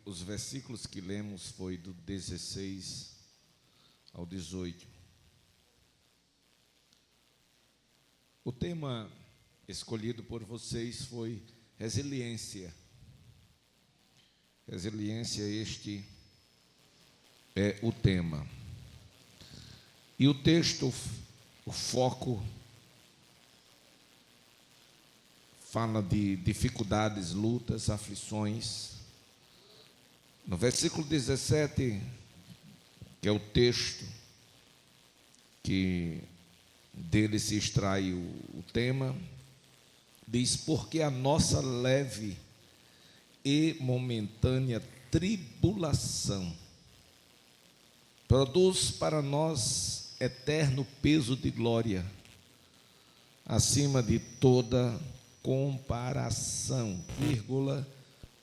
Os versículos que lemos foi do 16 ao 18. O tema escolhido por vocês foi resiliência. Resiliência, este é o tema. E o texto, o foco, fala de dificuldades, lutas, aflições. No versículo 17, que é o texto que dele se extrai o tema, diz: porque a nossa leve e momentânea tribulação produz para nós eterno peso de glória, acima de toda comparação, vírgula,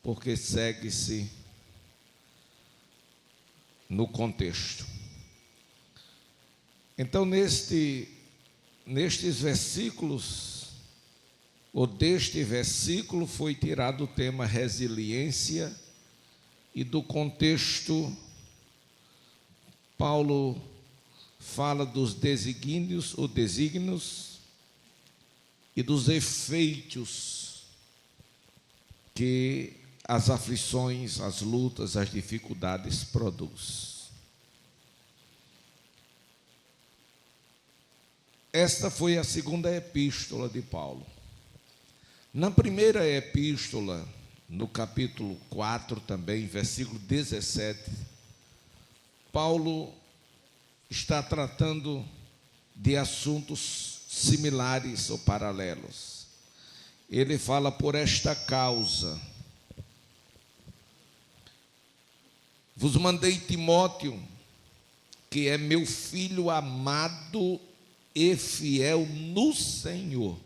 porque segue-se no contexto. Então, nestes versículos, ou deste versículo, foi tirado o tema resiliência, e do contexto, Paulo fala dos desígnios ou desígnios e dos efeitos que as aflições, as lutas, as dificuldades produzem. Esta foi a segunda epístola de Paulo. Na primeira epístola, no capítulo 4 também, versículo 17, Paulo está tratando de assuntos similares ou paralelos. Ele fala: por esta causa vos mandei Timóteo, que é meu filho amado e fiel no Senhor.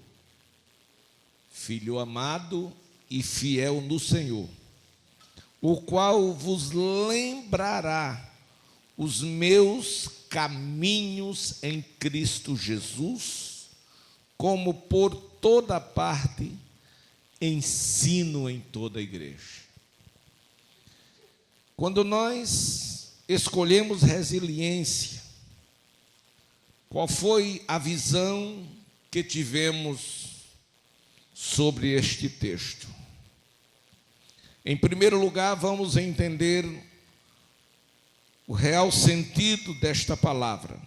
Filho amado e fiel no Senhor, o qual vos lembrará os meus caminhos em Cristo Jesus, como por toda parte ensino em toda a igreja. Quando nós escolhemos resiliência, qual foi a visão que tivemos sobre este texto? Em primeiro lugar, vamos entender o real sentido desta palavra.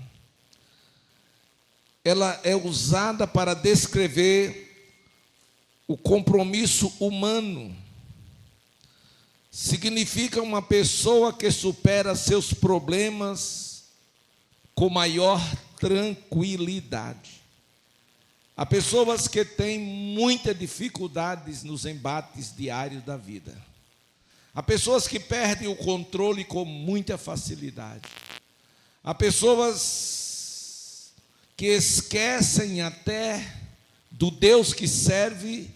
Ela é usada para descrever o compromisso humano. Significa uma pessoa que supera seus problemas com maior tranquilidade. Há pessoas que têm muitas dificuldades nos embates diários da vida. Há pessoas que perdem o controle com muita facilidade. Há pessoas que esquecem até do Deus que serve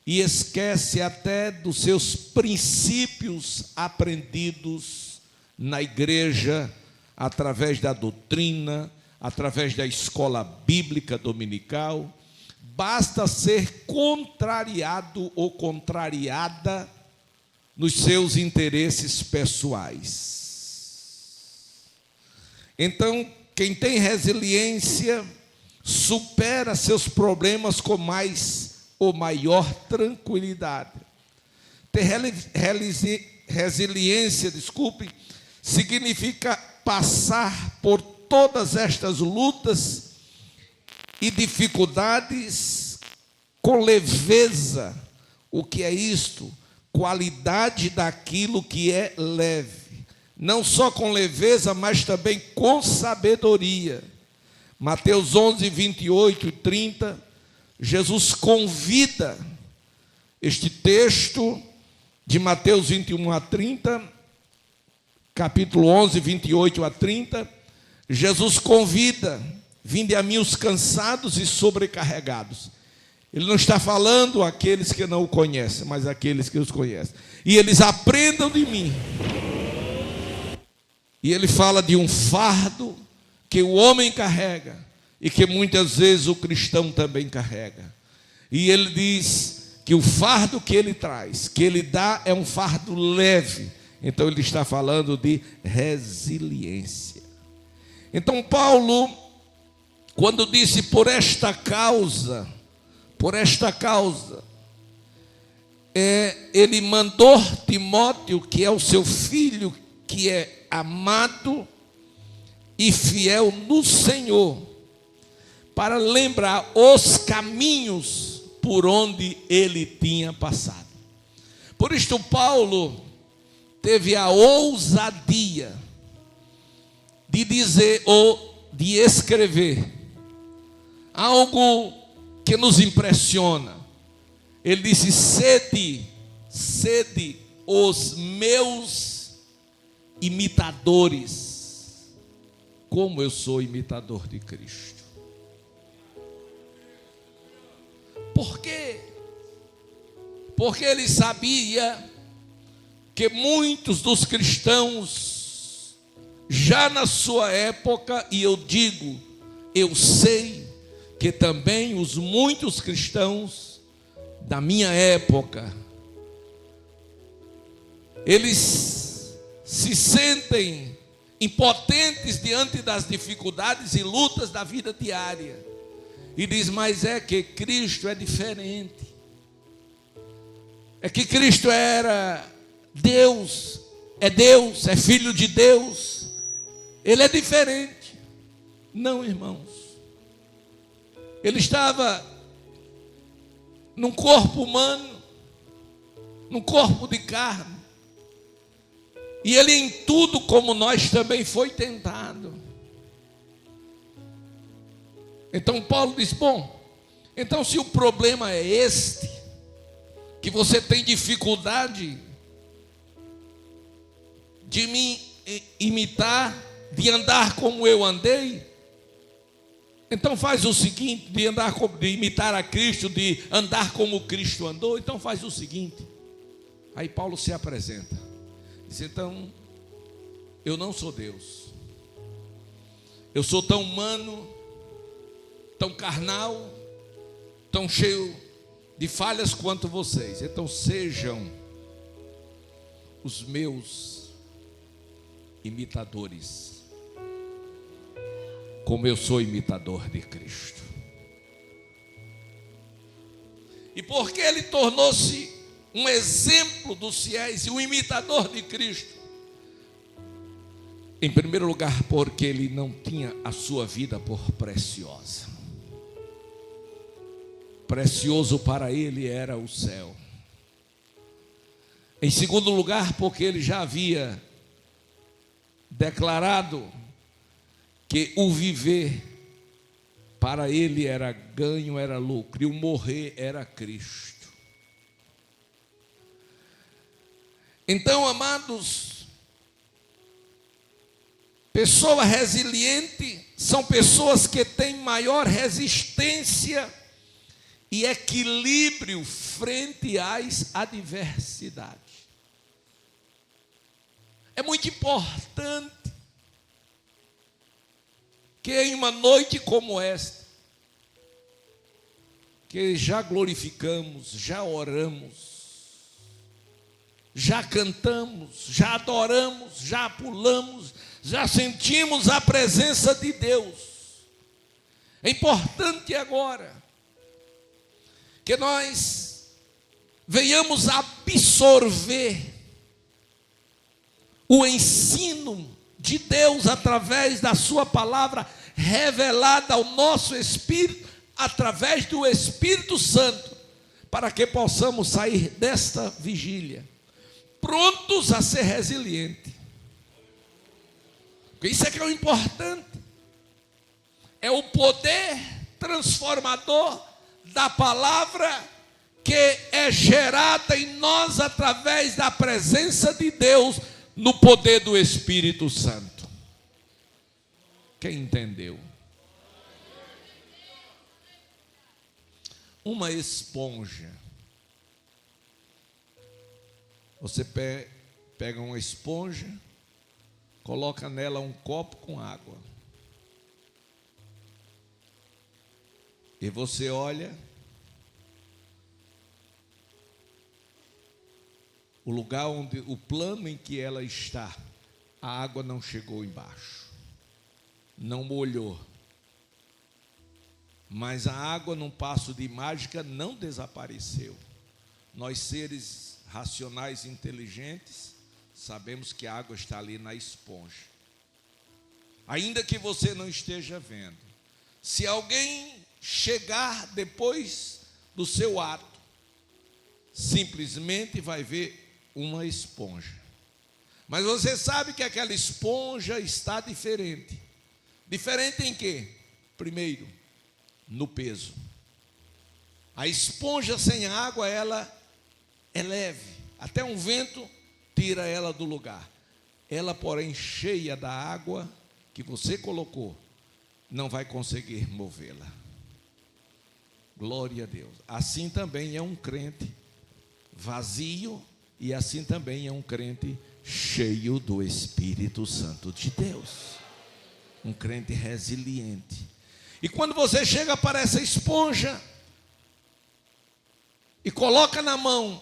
e esquecem até dos seus princípios aprendidos na igreja, através da doutrina, através da escola bíblica dominical. Basta ser contrariado ou contrariada nos seus interesses pessoais. Então, quem tem resiliência supera seus problemas com mais ou maior tranquilidade. Ter resiliência, significa passar por todas estas lutas e dificuldades com leveza. O que é isto? Qualidade daquilo que é leve. Não só com leveza, mas também com sabedoria. Mateus 11, 28 e 30, Jesus convida, este texto de Mateus 21 a 30, capítulo 11, 28 a 30, Jesus convida: vinde a mim os cansados e sobrecarregados. Ele não está falando àqueles que não o conhecem, mas àqueles que os conhecem. E eles aprendam de mim. E ele fala de um fardo que o homem carrega e que muitas vezes o cristão também carrega. E ele diz que o fardo que ele traz, que ele dá, é um fardo leve. Então ele está falando de resiliência. Então Paulo, quando disse por esta causa, ele mandou Timóteo, que é o seu filho, que é amado e fiel no Senhor, para lembrar os caminhos por onde ele tinha passado. Por isto Paulo teve a ousadia de dizer ou de escrever algo que nos impressiona. Ele disse: sede os meus imitadores, como eu sou imitador de Cristo. Por quê? Porque ele sabia que muitos dos cristãos, já na sua época, e eu sei que também os muitos cristãos da minha época, eles se sentem impotentes diante das dificuldades e lutas da vida diária. E diz: mas é que Cristo é diferente. É que Cristo era Deus, é Filho de Deus. Ele é diferente. Não, irmãos. Ele estava num corpo humano, num corpo de carne. E ele em tudo, como nós, também foi tentado. Então Paulo diz: bom, então se o problema é este, que você tem dificuldade de me imitar, de andar como eu andei, então faz o seguinte, de imitar a Cristo, de andar como Cristo andou, então faz o seguinte. Aí Paulo se apresenta, diz: então, eu não sou Deus, eu sou tão humano, tão carnal, tão cheio de falhas quanto vocês. Então sejam os meus imitadores, como eu sou imitador de Cristo. E porque ele tornou-se um exemplo dos fiéis e um imitador de Cristo? Em primeiro lugar, porque ele não tinha a sua vida por preciosa. Precioso para ele era o céu. Em segundo lugar, porque ele já havia declarado que o viver para ele era ganho, era lucro, e o morrer era Cristo. Então, amados, pessoa resiliente são pessoas que têm maior resistência e equilíbrio frente às adversidades. É muito importante que em uma noite como esta, que já glorificamos, já oramos, já cantamos, já adoramos, já pulamos, já sentimos a presença de Deus. É importante agora que nós venhamos absorver o ensino de Deus através da sua palavra revelada ao nosso espírito, através do Espírito Santo, para que possamos sair desta vigília prontos a ser resilientes. Porque isso é que é o importante. É o poder transformador da palavra que é gerada em nós através da presença de Deus no poder do Espírito Santo. Quem entendeu? Uma esponja. Você pega uma esponja, coloca nela um copo com água. E você olha o lugar onde, o plano em que ela está, a água não chegou embaixo, não molhou. Mas a água, num passo de mágica, não desapareceu. Nós, seres racionais e inteligentes, sabemos que a água está ali na esponja. Ainda que você não esteja vendo. Se alguém chegar depois do seu ato, simplesmente vai ver uma esponja. Mas você sabe que aquela esponja está diferente. Diferente em quê? Primeiro, no peso. A esponja sem água, ela é leve. Até um vento tira ela do lugar. Ela, porém, cheia da água que você colocou, não vai conseguir movê-la. Glória a Deus. Assim também é um crente vazio, e assim também é um crente cheio do Espírito Santo de Deus. Um crente resiliente. E quando você chega para essa esponja e coloca na mão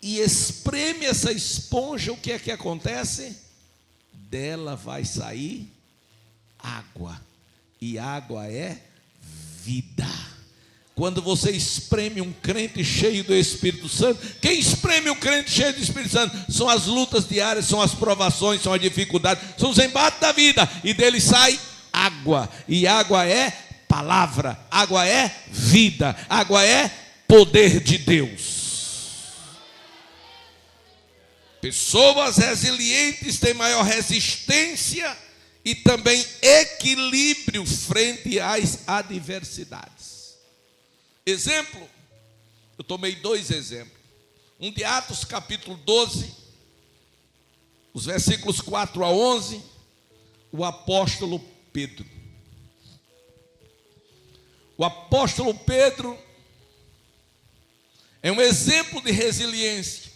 e espreme essa esponja, o que é que acontece? Dela vai sair água. E água é vida. Quando você espreme um crente cheio do Espírito Santo, quem espreme um crente cheio do Espírito Santo são as lutas diárias, são as provações, são as dificuldades, são os embates da vida, e dele sai água. E água é palavra, água é vida, água é poder de Deus. Pessoas resilientes têm maior resistência e também equilíbrio frente às adversidades. Exemplo, eu tomei 2 exemplos. Um de Atos capítulo 12, os versículos 4 a 11, o apóstolo Pedro. O apóstolo Pedro é um exemplo de resiliência.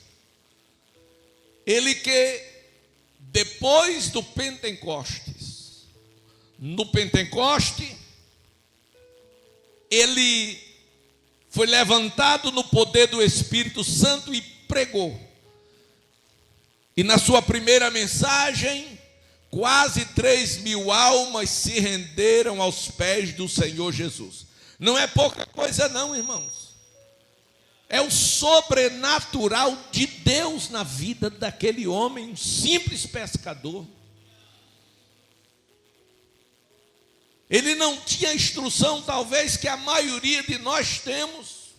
Ele que depois do Pentecostes, no Pentecoste, ele foi levantado no poder do Espírito Santo e pregou. E na sua primeira mensagem, quase 3.000 almas se renderam aos pés do Senhor Jesus. Não é pouca coisa não, irmãos. É o sobrenatural de Deus na vida daquele homem, um simples pescador. Ele não tinha a instrução, talvez, que a maioria de nós temos.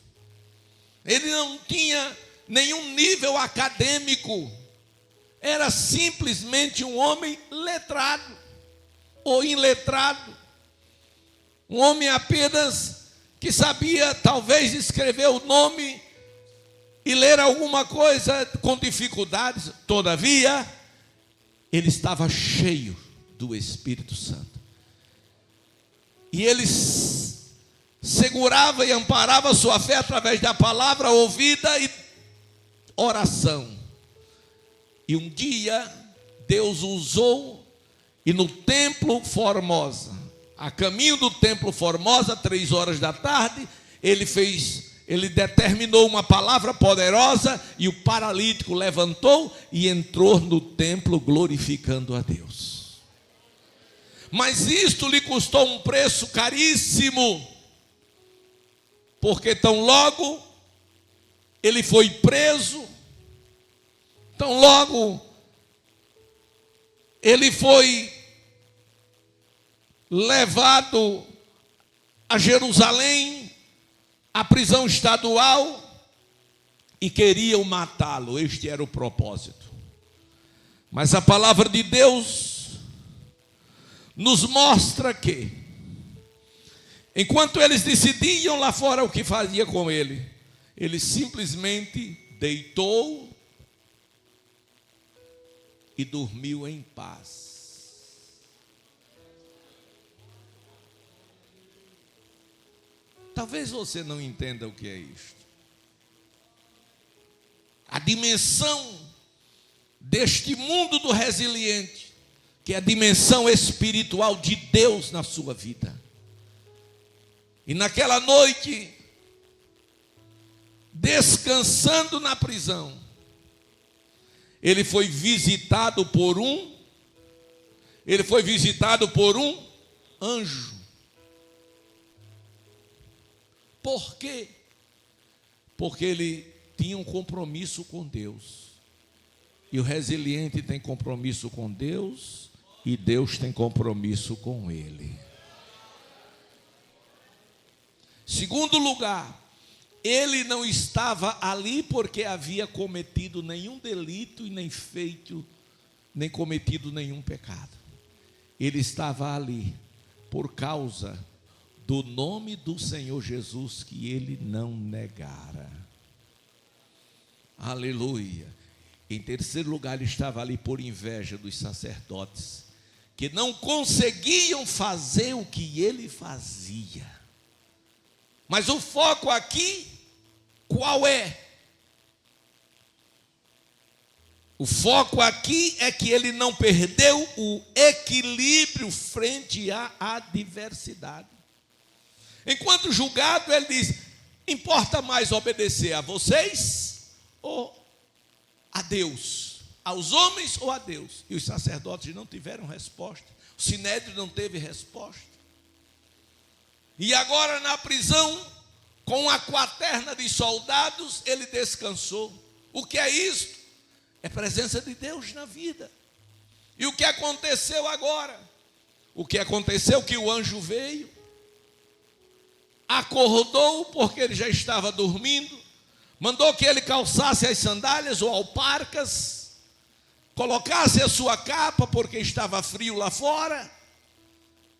Ele não tinha nenhum nível acadêmico. Era simplesmente um homem letrado ou iletrado. Um homem apenas que sabia, talvez, escrever o nome e ler alguma coisa com dificuldades. Todavia, ele estava cheio do Espírito Santo. E ele segurava e amparava sua fé através da palavra ouvida e oração. E um dia, Deus usou, e no templo Formosa, a caminho do templo Formosa, 3 horas da tarde, ele determinou uma palavra poderosa, e o paralítico levantou e entrou no templo glorificando a Deus. Mas isto lhe custou um preço caríssimo, porque tão logo ele foi preso, tão logo ele foi levado a Jerusalém, à prisão estadual, e queriam matá-lo. Este era o propósito. Mas a palavra de Deus nos mostra que, enquanto eles decidiam lá fora o que fazia com ele, ele simplesmente deitou e dormiu em paz. Talvez você não entenda o que é isto. A dimensão deste mundo do resiliente, que é a dimensão espiritual de Deus na sua vida. E naquela noite, descansando na prisão, ele foi visitado por um anjo. Por quê? Porque ele tinha um compromisso com Deus. E o resiliente tem compromisso com Deus, e Deus tem compromisso com ele. Segundo lugar, ele não estava ali porque havia cometido nenhum delito e nem cometido nenhum pecado. Ele estava ali por causa do nome do Senhor Jesus que ele não negara. Aleluia. Em terceiro lugar, ele estava ali por inveja dos sacerdotes, que não conseguiam fazer o que ele fazia. Mas o foco aqui, qual é? O foco aqui é que ele não perdeu o equilíbrio frente à adversidade. Enquanto julgado, ele diz: importa mais obedecer a vocês ou a Deus? Aos homens ou a Deus? E os sacerdotes não tiveram resposta. O sinédrio não teve resposta. E agora na prisão, com a quaterna de soldados, ele descansou. O que é isto? É presença de Deus na vida. E o que aconteceu agora? O que aconteceu? Que o anjo veio, acordou porque ele já estava dormindo, mandou que ele calçasse as sandálias ou alparcas, colocasse a sua capa porque estava frio lá fora,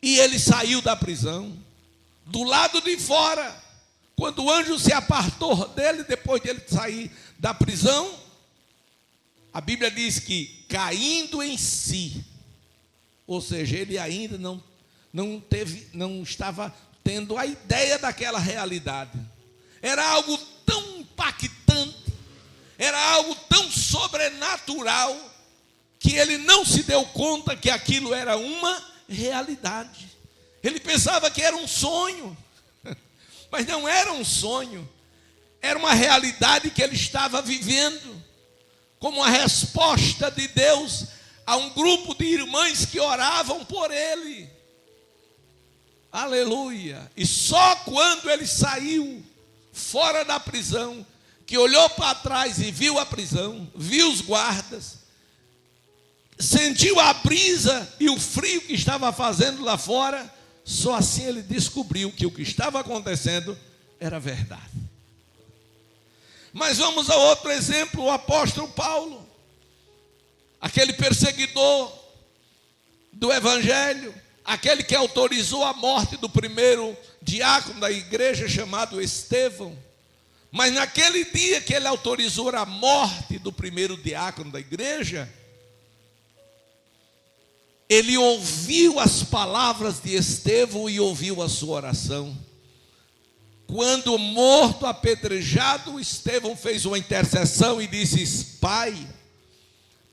e ele saiu da prisão. Do lado de fora, quando o anjo se apartou dele, depois de ele sair da prisão, a Bíblia diz que caindo em si, ou seja, ele ainda não estava tendo a ideia daquela realidade. Era algo tão impactante, era algo tão sobrenatural, que ele não se deu conta que aquilo era uma realidade. Ele pensava que era um sonho, mas não era um sonho, era uma realidade que ele estava vivendo, como uma resposta de Deus a um grupo de irmãs que oravam por ele. Aleluia. E só quando ele saiu fora da prisão, que olhou para trás e viu a prisão, viu os guardas, sentiu a brisa e o frio que estava fazendo lá fora, só assim ele descobriu que o que estava acontecendo era verdade. Mas vamos a outro exemplo, o apóstolo Paulo, aquele perseguidor do evangelho, aquele que autorizou a morte do primeiro diácono da igreja chamado Estevão. Mas naquele dia que ele autorizou a morte do primeiro diácono da igreja, ele ouviu as palavras de Estevão e ouviu a sua oração. Quando morto, apedrejado, Estevão fez uma intercessão e disse: Pai,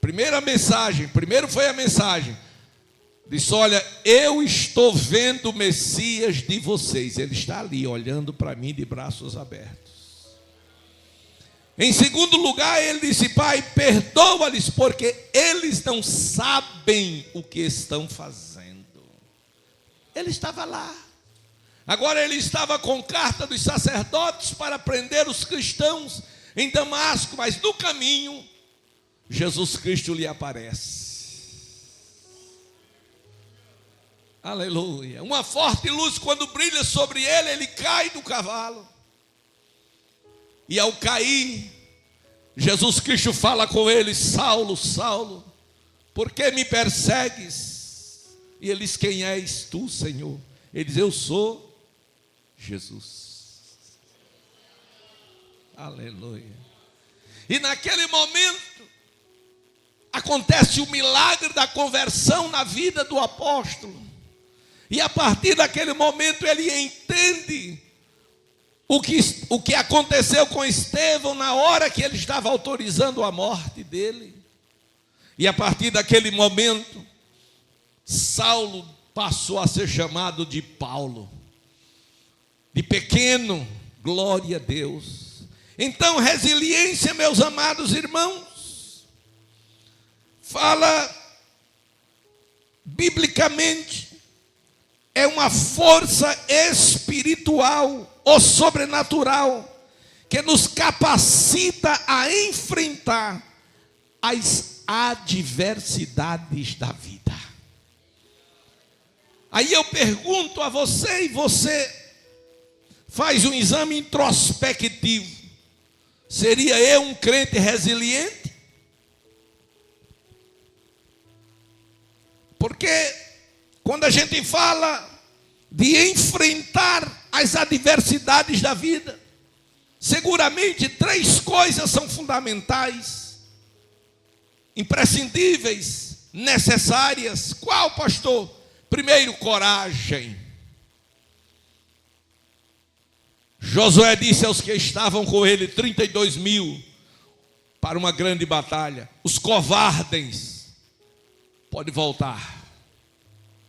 primeiro foi a mensagem, disse: olha, eu estou vendo o Messias de vocês, ele está ali olhando para mim de braços abertos. Em segundo lugar, ele disse: Pai, perdoa-lhes, porque eles não sabem o que estão fazendo. Ele estava lá. Agora ele estava com carta dos sacerdotes para prender os cristãos em Damasco, mas no caminho, Jesus Cristo lhe aparece. Aleluia. Uma forte luz, quando brilha sobre ele, ele cai do cavalo. E ao cair, Jesus Cristo fala com ele: Saulo, Saulo, por que me persegues? E ele diz: quem és tu, Senhor? Ele diz: eu sou Jesus. Aleluia. E naquele momento acontece o milagre da conversão na vida do apóstolo. E a partir daquele momento ele entende o que aconteceu com Estevão na hora que ele estava autorizando a morte dele. E a partir daquele momento, Saulo passou a ser chamado de Paulo, de pequeno. Glória a Deus. Então, resiliência, meus amados irmãos, fala biblicamente, é uma força espiritual ou sobrenatural que nos capacita a enfrentar as adversidades da vida. Aí eu pergunto a você, e você faz um exame introspectivo: seria eu um crente resiliente? Porque quando a gente fala de enfrentar as adversidades da vida, seguramente 3 coisas são fundamentais, imprescindíveis, necessárias. Qual, pastor? Primeiro, coragem. Josué disse aos que estavam com ele, 32.000, para uma grande batalha: os covardes, pode voltar.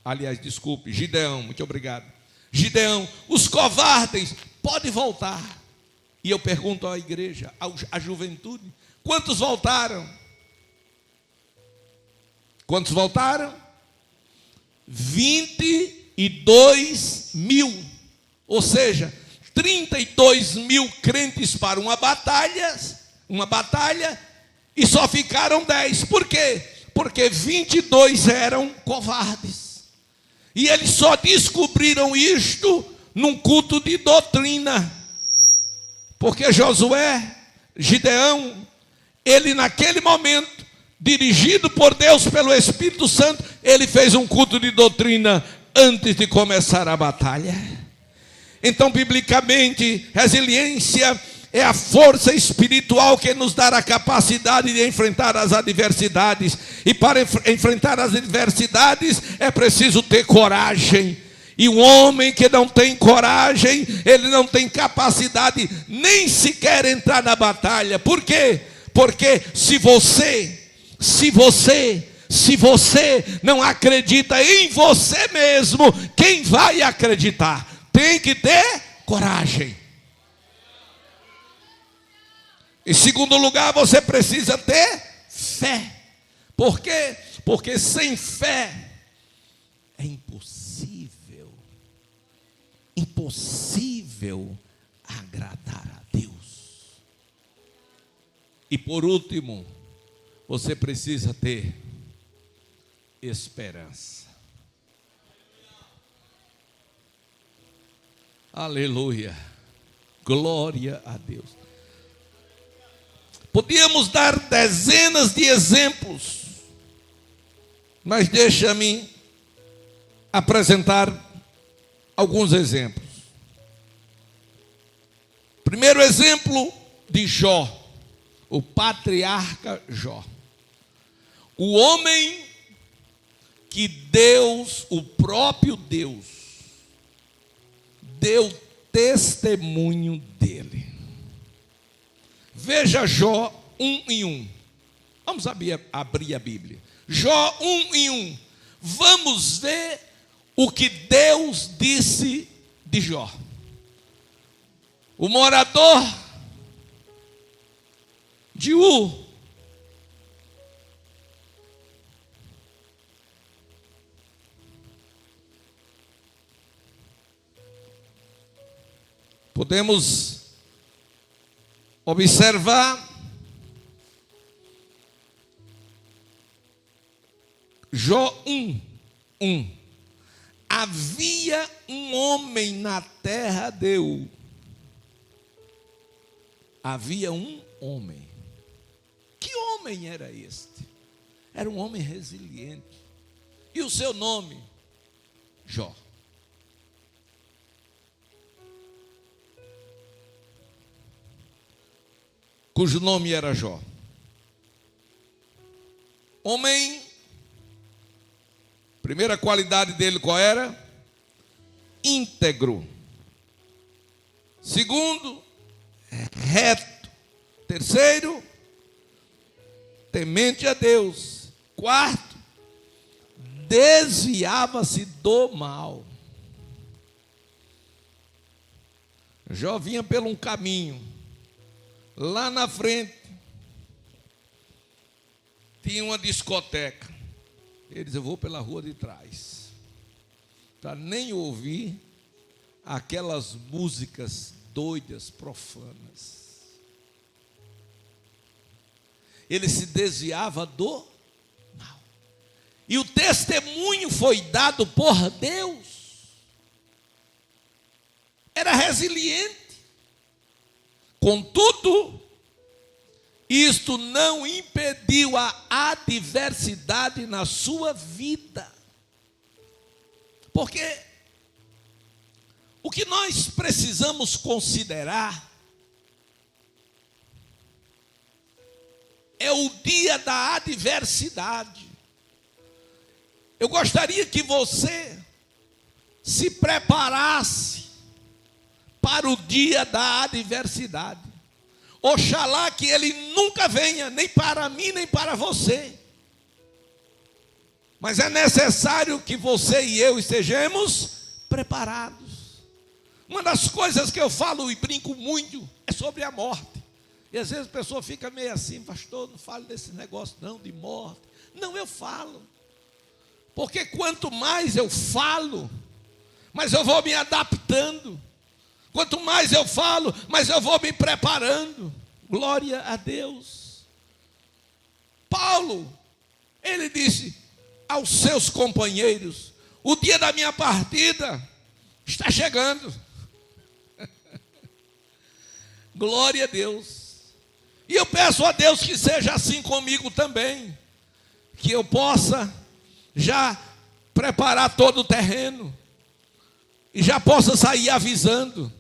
Aliás, desculpe, Gideão, muito obrigado. Gideão, os covardes, pode voltar. E eu pergunto à igreja, à juventude: quantos voltaram? Quantos voltaram? 22.000. Ou seja, 32.000 crentes para uma batalha, e só ficaram 10. Por quê? Porque 22 eram covardes. E eles só descobriram isto num culto de doutrina. Porque Gideão, ele naquele momento, dirigido por Deus pelo Espírito Santo, ele fez um culto de doutrina antes de começar a batalha. Então, biblicamente, resiliência é a força espiritual que nos dá a capacidade de enfrentar as adversidades. E para enfrentar as adversidades é preciso ter coragem. E um homem que não tem coragem, ele não tem capacidade nem sequer entrar na batalha. Por quê? Porque se você não acredita em você mesmo, quem vai acreditar? Tem que ter coragem. Em segundo lugar, você precisa ter fé. Por quê? Porque sem fé é impossível agradar a Deus. E por último, você precisa ter esperança. Aleluia. Glória a Deus. Podíamos dar dezenas de exemplos, mas deixa-me apresentar alguns exemplos. Primeiro exemplo de Jó, o patriarca Jó. O homem que Deus, o próprio Deus, deu testemunho dele. Veja Jó 1:1. Vamos abrir a Bíblia. Jó 1:1. Vamos ver o que Deus disse de Jó. O morador de Ur podemos observar Jó 1:1. Havia um homem na terra de Ur. Havia um homem. Que homem era este? Era um homem resiliente. E o seu nome? Jó. Cujo nome era Jó. Homem, primeira qualidade dele qual era? Íntegro. Segundo, reto. Terceiro, temente a Deus. Quarto, desviava-se do mal. Jó vinha por um caminho. Lá na frente tinha uma discoteca. Ele disse: eu vou pela rua de trás, para nem ouvir aquelas músicas doidas, profanas. Ele se desviava do mal. E o testemunho foi dado por Deus. Era resiliente. Contudo, isto não impediu a adversidade na sua vida. Porque o que nós precisamos considerar é o dia da adversidade. Eu gostaria que você se preparasse para o dia da adversidade. Oxalá que ele nunca venha, nem para mim, nem para você. Mas é necessário que você e eu estejamos preparados. Uma das coisas que eu falo e brinco muito é sobre a morte. E às vezes a pessoa fica meio assim: pastor, não fale desse negócio não, de morte. Não, eu falo. Porque quanto mais eu falo, mais eu vou me adaptando. Quanto mais eu falo, mais eu vou me preparando. Glória a Deus. Paulo, ele disse aos seus companheiros: o dia da minha partida está chegando. Glória a Deus. E eu peço a Deus que seja assim comigo também, que eu possa já preparar todo o terreno e já possa sair avisando.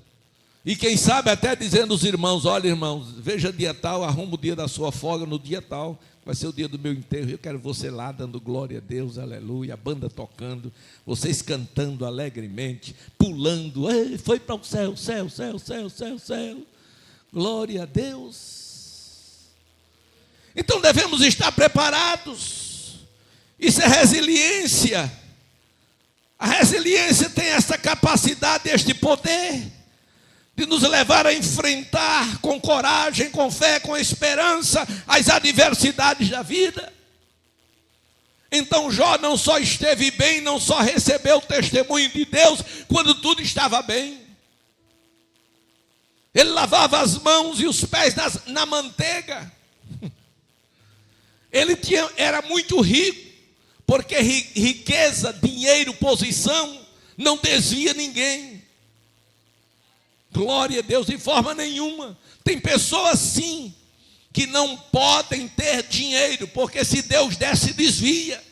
E quem sabe até dizendo aos irmãos: olha, irmãos, veja dia tal, arruma o dia da sua folga no dia tal, vai ser o dia do meu enterro, eu quero você lá dando glória a Deus, aleluia, a banda tocando, vocês cantando alegremente, pulando: ei, foi para o céu, céu, céu, céu, céu, céu, glória a Deus. Então devemos estar preparados. Isso é resiliência. A resiliência tem essa capacidade, este poder de nos levar a enfrentar com coragem, com fé, com esperança as adversidades da vida. Então Jó não só esteve bem, não só recebeu o testemunho de Deus quando tudo estava bem. Ele lavava as mãos e os pés na manteiga. Ele era muito rico, porque riqueza, dinheiro, posição não desvia ninguém. Glória a Deus, de forma nenhuma. Tem pessoas sim que não podem ter dinheiro, porque se Deus der, se desvia.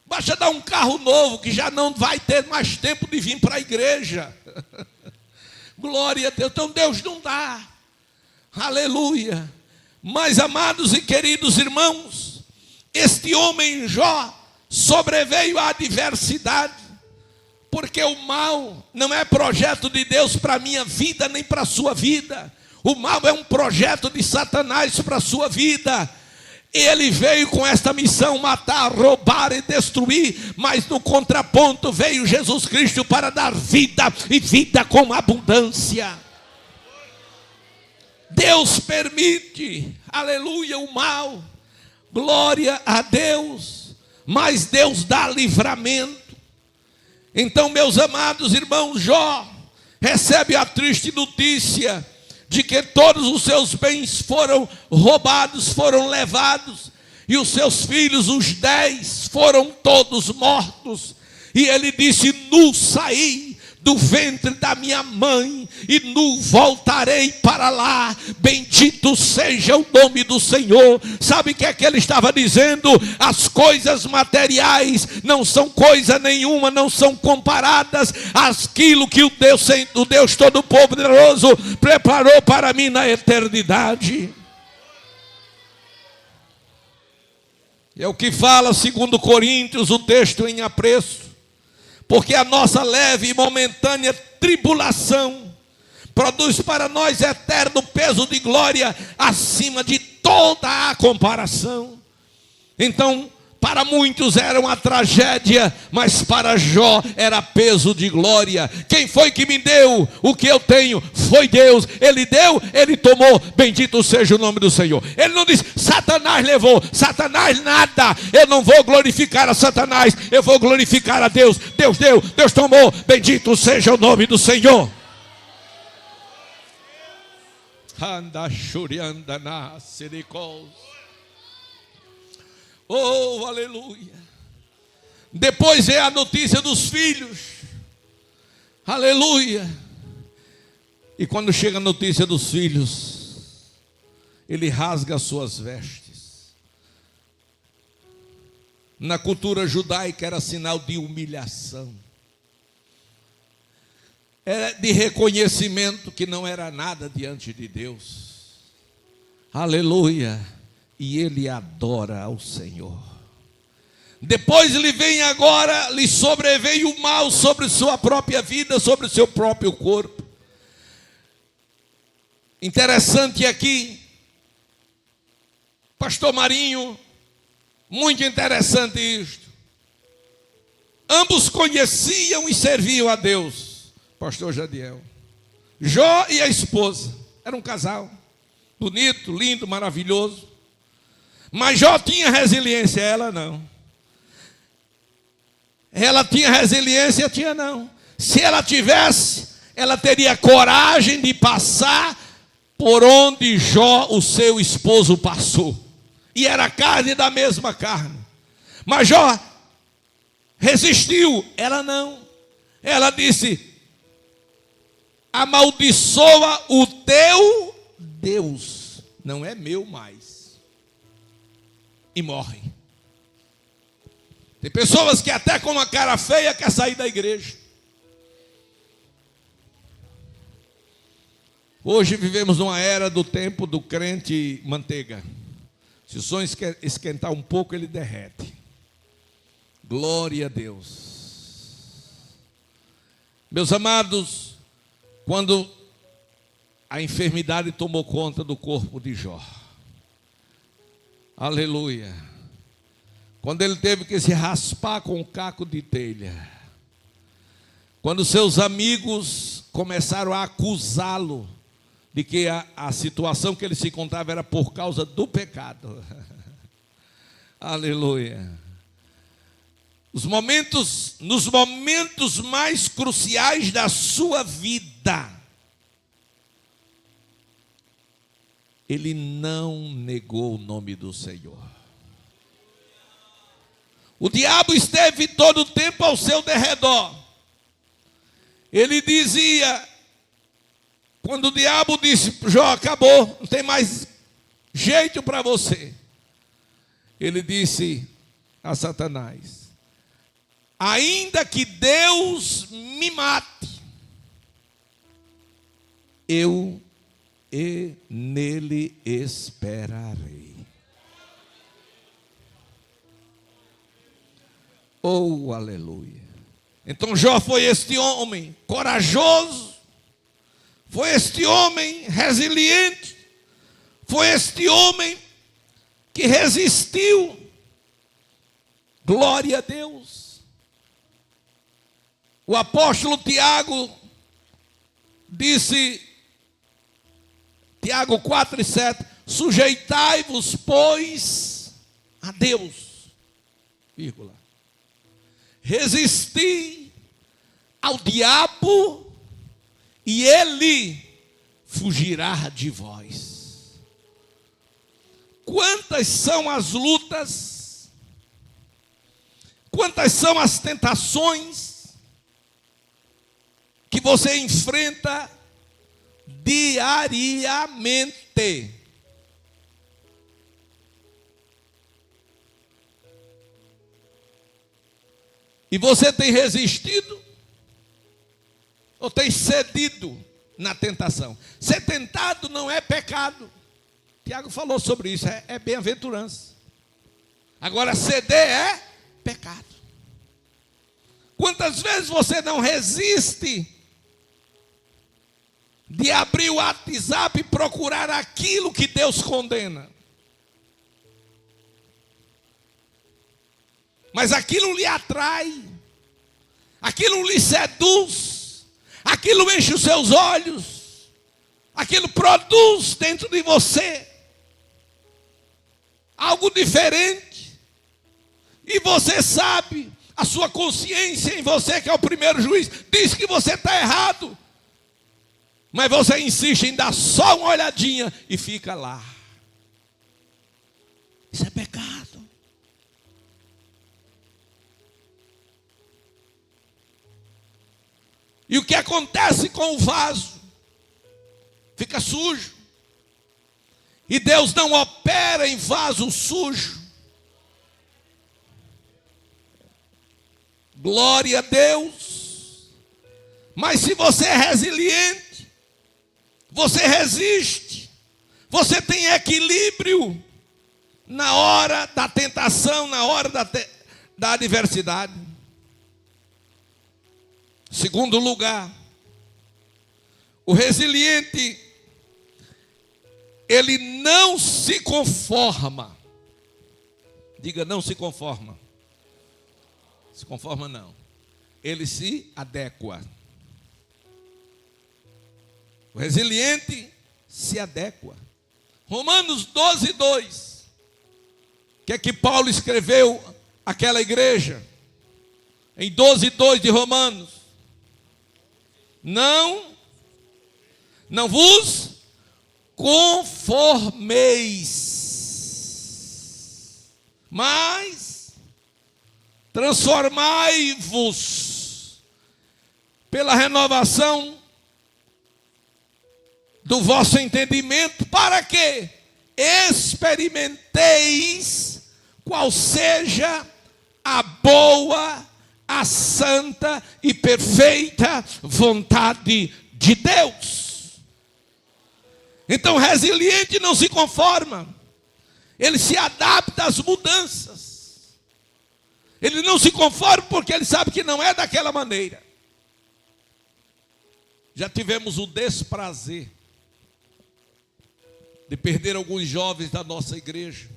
Basta dar um carro novo que já não vai ter mais tempo de vir para a igreja. Glória a Deus. Então Deus não dá. Aleluia. Mas, amados e queridos irmãos, este homem Jó sobreveio à adversidade, porque o mal não é projeto de Deus para a minha vida, nem para a sua vida. O mal é um projeto de Satanás para a sua vida. Ele veio com esta missão: matar, roubar e destruir. Mas no contraponto veio Jesus Cristo para dar vida, e vida com abundância. Deus permite, aleluia, o mal. Glória a Deus. Mas Deus dá livramento. Então, meus amados irmãos, Jó recebe a triste notícia de que todos os seus bens foram roubados, foram levados, e os seus filhos, os 10, foram todos mortos. E ele disse: nu saí do ventre da minha mãe, e nu voltarei para lá. Bendito seja o nome do Senhor. Sabe o que é que ele estava dizendo? As coisas materiais não são coisa nenhuma, não são comparadas àquilo que o Deus Todo-Poderoso preparou para mim na eternidade. É o que fala 2 Coríntios, o texto em apreço. Porque a nossa leve e momentânea tribulação produz para nós eterno peso de glória acima de toda a comparação. Então, Para muitos era uma tragédia, mas para Jó era peso de glória. Quem foi que me deu o que eu tenho? Foi Deus. Ele deu, Ele tomou. Bendito seja o nome do Senhor. Ele não disse, Satanás levou. Satanás nada. Eu não vou glorificar a Satanás, eu vou glorificar a Deus. Deus deu, Deus tomou. Bendito seja o nome do Senhor. Anda churianda na sericos. Oh, aleluia. Depois é a notícia dos filhos. Aleluia. E quando chega a notícia dos filhos, ele rasga as suas vestes. Na cultura judaica era sinal de humilhação. Era de reconhecimento que não era nada diante de Deus. Aleluia. E ele adora ao Senhor. Depois lhe vem agora, lhe sobreveio o mal sobre sua própria vida, sobre o seu próprio corpo. Interessante aqui, pastor Marinho, muito interessante isto. Ambos conheciam e serviam a Deus, pastor Jadiel. Jó e a esposa, era um casal, bonito, lindo, maravilhoso. Mas Jó tinha resiliência, ela não. Ela tinha resiliência, tinha não. Se ela tivesse, ela teria coragem de passar por onde Jó, o seu esposo, passou. E era carne da mesma carne. Mas Jó resistiu, ela não. Ela disse, amaldiçoa o teu Deus, não é meu mais. E morrem. Tem pessoas que até com uma cara feia quer sair da igreja. Hoje vivemos numa era do tempo do crente manteiga. Se o sonho esquentar um pouco, ele derrete. Glória a Deus. Meus amados, quando a enfermidade tomou conta do corpo de Jó, aleluia. Quando ele teve que se raspar com um caco de telha. Quando seus amigos começaram a acusá-lo de que a situação que ele se encontrava era por causa do pecado. Aleluia. Nos momentos mais cruciais da sua vida, ele não negou o nome do Senhor. O diabo esteve todo o tempo ao seu derredor. Ele dizia, quando o diabo disse, Jó, acabou, não tem mais jeito para você. Ele disse a Satanás, ainda que Deus me mate, eu e nele esperarei. Oh, aleluia. Então Jó foi este homem corajoso, foi este homem resiliente, foi este homem que resistiu. Glória a Deus. O apóstolo Tiago disse, Tiago 4:7, sujeitai-vos, pois, a Deus, vírgula. Resisti ao diabo e ele fugirá de vós. Quantas são as lutas, quantas são as tentações que você enfrenta diariamente. E você tem resistido ou tem cedido na tentação? Ser tentado não é pecado. Tiago falou sobre isso, é bem-aventurança. Agora ceder é pecado. Quantas vezes você não resiste de abrir o WhatsApp e procurar aquilo que Deus condena? mas aquilo lhe atrai, aquilo lhe seduz, aquilo enche os seus olhos, aquilo produz dentro de você algo diferente, e você sabe, a sua consciência em você, que é o primeiro juiz, diz que você está errado, mas você insiste em dar só uma olhadinha e fica lá. Isso é pecado. E o que acontece com o vaso? Fica sujo. E Deus não opera em vaso sujo. Glória a Deus. Mas se você é resiliente, você resiste, você tem equilíbrio na hora da tentação, na hora da adversidade. Segundo lugar, o resiliente, ele não se conforma. Diga, não se conforma. Se conforma não. Ele se adequa. O resiliente se adequa. Romanos 12:2. O que é que Paulo escreveu àquela igreja? Em 12:2 de Romanos. Não vos conformeis, mas transformai-vos pela renovação do vosso entendimento, para que experimenteis qual seja a boa, a santa e perfeita vontade de Deus. Então o resiliente não se conforma, ele se adapta às mudanças. Ele não se conforma porque ele sabe que não é daquela maneira. Já tivemos o desprazer de perder alguns jovens da nossa igreja,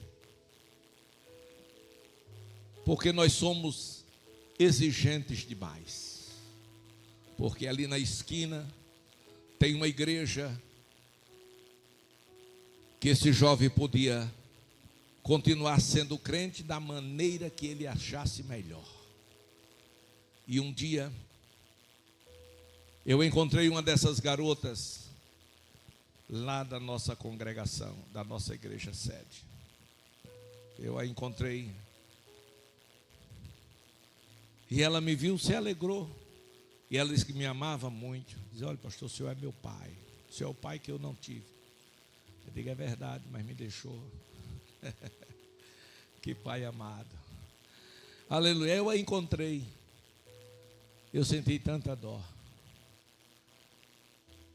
porque nós somos exigentes demais. Porque ali na esquina tem uma igreja que esse jovem podia continuar sendo crente da maneira que ele achasse melhor. E um dia eu encontrei uma dessas garotas lá da nossa congregação, da nossa igreja sede. Eu a encontrei e ela me viu, se alegrou. E ela disse que me amava muito. Dizia, olha, pastor, o senhor é meu pai. O senhor é o pai que eu não tive. Eu digo, é verdade, mas me deixou. Que pai amado. Aleluia. Eu a encontrei. Eu senti tanta dó.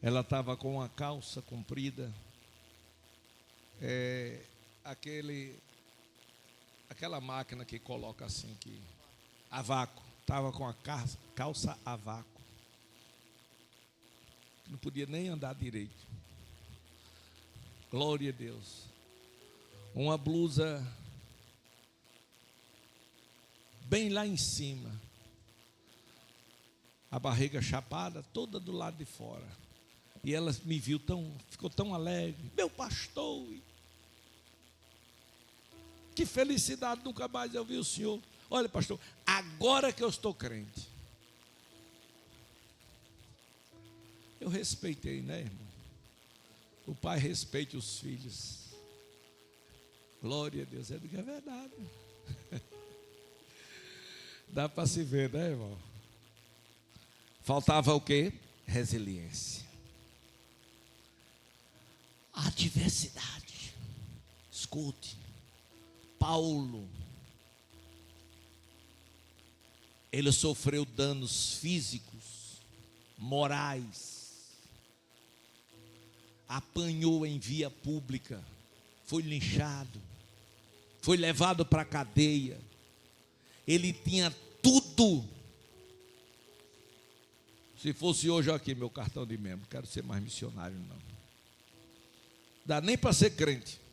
Ela estava com uma calça comprida. Aquela máquina que coloca assim, a vácuo. Estava com a calça a vácuo. Não podia nem andar direito. Glória a Deus. Uma blusa bem lá em cima. A barriga chapada, toda do lado de fora. E ela me viu ficou tão alegre. Meu pastor, que felicidade, nunca mais eu vi o senhor. Olha, pastor, agora que eu estou crente. Eu respeitei, né, irmão? O pai respeite os filhos. Glória a Deus. Eu digo, é verdade. Dá para se ver, né, irmão? Faltava o quê? Resiliência. Adversidade. Escute. Paulo, ele sofreu danos físicos, morais, apanhou em via pública, foi linchado, foi levado para a cadeia. Ele tinha tudo. Se fosse hoje, aqui meu cartão de membro, não quero ser mais missionário não. Dá nem para ser crente.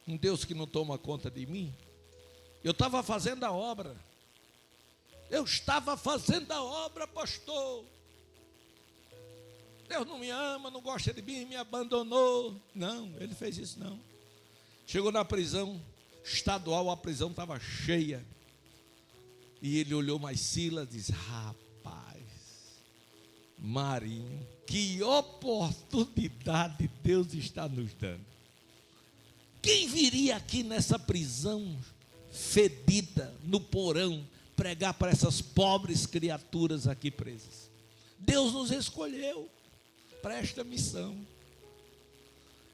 Um Deus que não toma conta de mim. Eu estava fazendo a obra. Eu estava fazendo a obra, pastor. Deus não me ama, não gosta de mim, me abandonou. Não, ele fez isso não. Chegou na prisão estadual, a prisão estava cheia. E ele olhou mais Silas e disse: rapaz, Marinho, que oportunidade Deus está nos dando. Quem viria aqui nessa prisão fedida, no porão, pregar para essas pobres criaturas aqui presas? Deus nos escolheu para esta missão.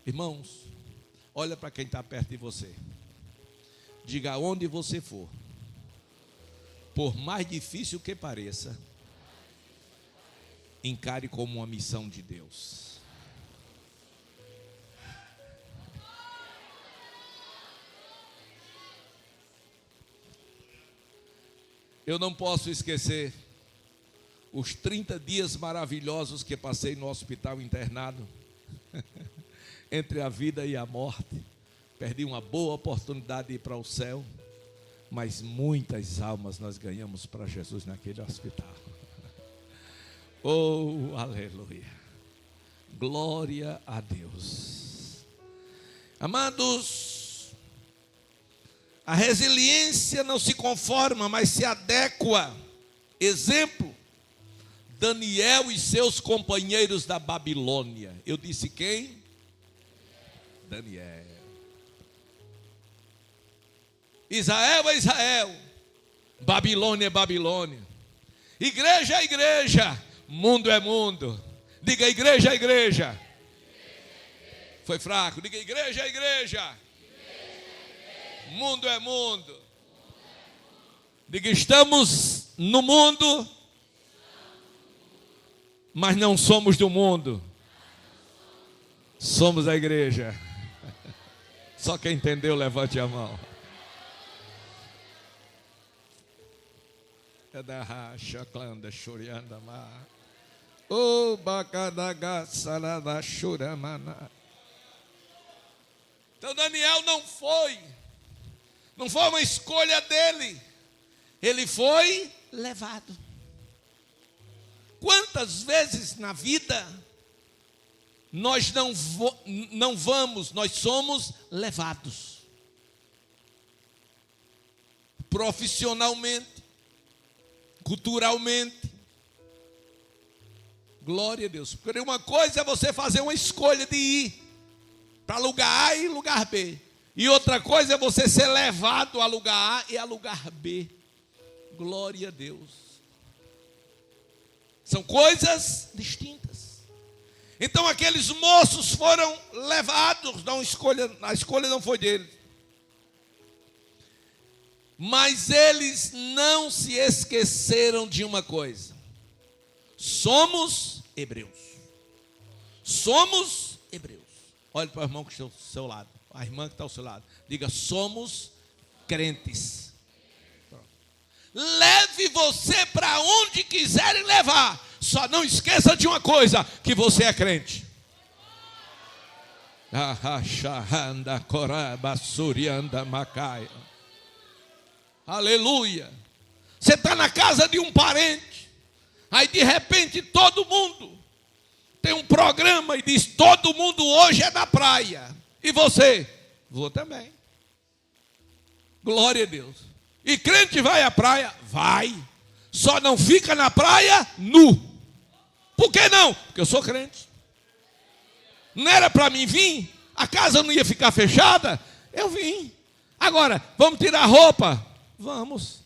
Irmãos, olha para quem está perto de você. Diga: aonde você for, por mais difícil que pareça, encare como uma missão de Deus. Eu não posso esquecer os 30 dias maravilhosos que passei no hospital internado, entre a vida e a morte. Perdi uma boa oportunidade de ir para o céu, mas muitas almas nós ganhamos para Jesus naquele hospital. Oh, aleluia. Glória a Deus. Amados, a resiliência não se conforma, mas se adequa. Exemplo: Daniel e seus companheiros da Babilônia. Eu disse quem? Daniel. Israel é Israel, Babilônia é Babilônia, igreja é igreja, mundo é mundo. Diga: igreja é igreja. Foi fraco. Diga: igreja é igreja. Mundo é mundo. Diga: estamos no mundo, mas não somos do mundo. Somos a igreja. Só quem entendeu, levante a mão. Então Daniel não foi uma escolha dele, ele foi levado. Quantas vezes na vida nós não vamos, nós somos levados, profissionalmente, culturalmente. Glória a Deus. Porque uma coisa é você fazer uma escolha de ir para lugar A e lugar B, e outra coisa é você ser levado a lugar A e a lugar B. Glória a Deus. São coisas distintas. Então aqueles moços foram levados, a escolha não foi deles. Mas eles não se esqueceram de uma coisa: somos hebreus. Somos hebreus. Olhe para o irmão que está ao seu lado, a irmã que está ao seu lado. Diga: somos crentes. Pronto. Leve você para onde quiserem levar. Só não esqueça de uma coisa: que você é crente. Aleluia. Você está na casa de um parente, aí de repente todo mundo tem um programa e diz: todo mundo hoje é na praia. E você? Vou também. Glória a Deus. E crente vai à praia? Vai. Só não fica na praia nu. Por que não? Porque eu sou crente. Não era para mim vir? A casa não ia ficar fechada? Eu vim. Agora, vamos tirar a roupa? Vamos.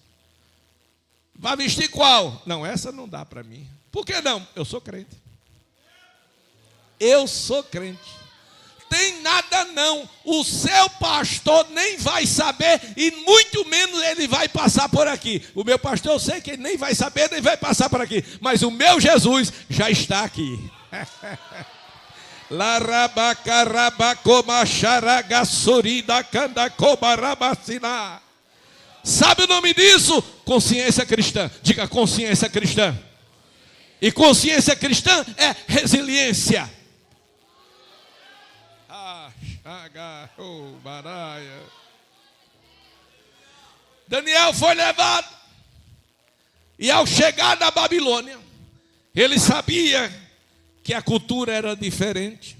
Vai vestir qual? Não, essa não dá para mim. Por que não? Eu sou crente. Eu sou crente. Tem nada não. O seu pastor nem vai saber, e muito menos ele vai passar por aqui. O meu pastor, eu sei que ele nem vai saber, nem vai passar por aqui. Mas o meu Jesus já está aqui. Sabe o nome disso? Consciência cristã. Diga: consciência cristã. E consciência cristã é resiliência. Daniel foi levado. E ao chegar na Babilônia, ele sabia que a cultura era diferente,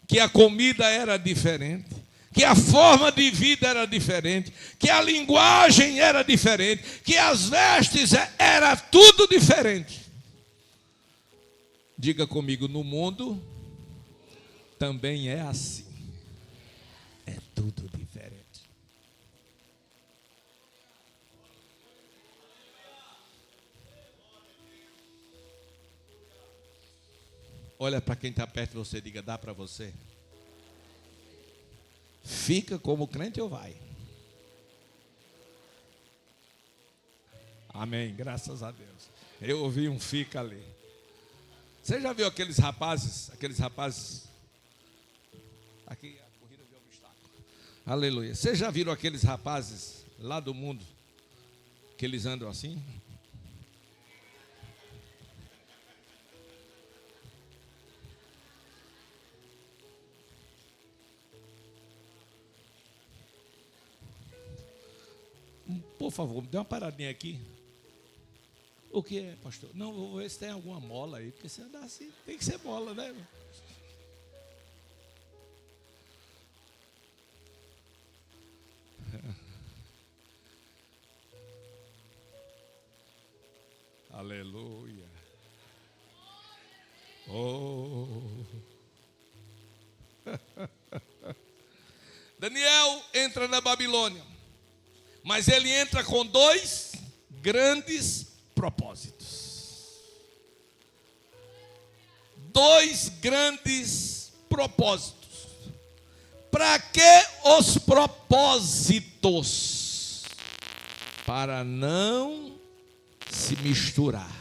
que a comida era diferente, que a forma de vida era diferente, que a linguagem era diferente, que as vestes era tudo diferente. Diga comigo, no mundo também é assim. É tudo diferente. Olha para quem está perto de você, diga, dá para você. Fica como crente ou vai? Amém, graças a Deus. Eu ouvi um fica ali. Você já viu aqueles rapazes? Aqui é a corrida de obstáculo. Aleluia. Vocês já viram aqueles rapazes lá do mundo que eles andam assim? Por favor, me dê uma paradinha aqui. O que é, pastor? Não, vou ver se tem alguma mola aí, porque se andar assim, tem que ser mola, né? Aleluia. Oh. Daniel entra na Babilônia, mas ele entra com dois grandes propósitos. Dois grandes propósitos. Para que os propósitos? Para não se misturar.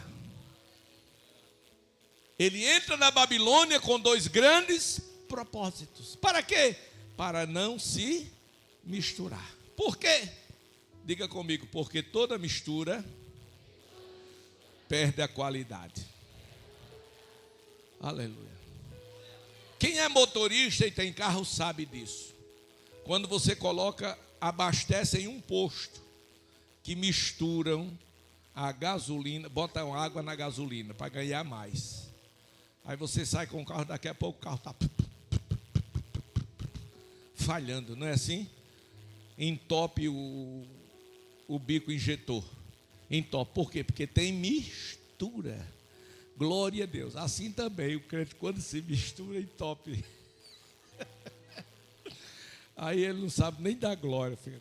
Ele entra na Babilônia com dois grandes propósitos. Para quê? Para não se misturar. Por quê? Diga comigo, porque toda mistura perde a qualidade. Aleluia. Quem é motorista e tem carro sabe disso. Quando você abastece em um posto que misturam a gasolina, botam água na gasolina para ganhar mais. Aí você sai com o carro, daqui a pouco o carro está falhando, não é assim? Entope o bico injetor. Entope. Por quê? Porque tem mistura. Glória a Deus. Assim também, o crente, quando se mistura, entope. Aí ele não sabe nem dar glória. Fica,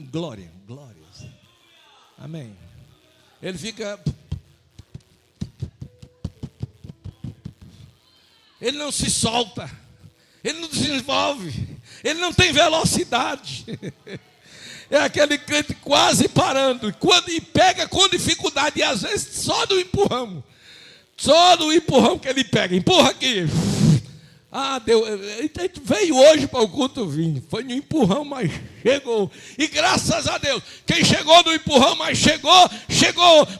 glória. Amém. Ele fica... Ele não se solta. Ele não desenvolve. Ele não tem velocidade. É aquele crente quase parando. E pega com dificuldade. E às vezes só do empurrão. Só do empurrão que ele pega. Empurra aqui. Ah, Deus, veio hoje para o culto, vim. Foi no empurrão, mas chegou. E graças a Deus, quem chegou no empurrão, mas chegou.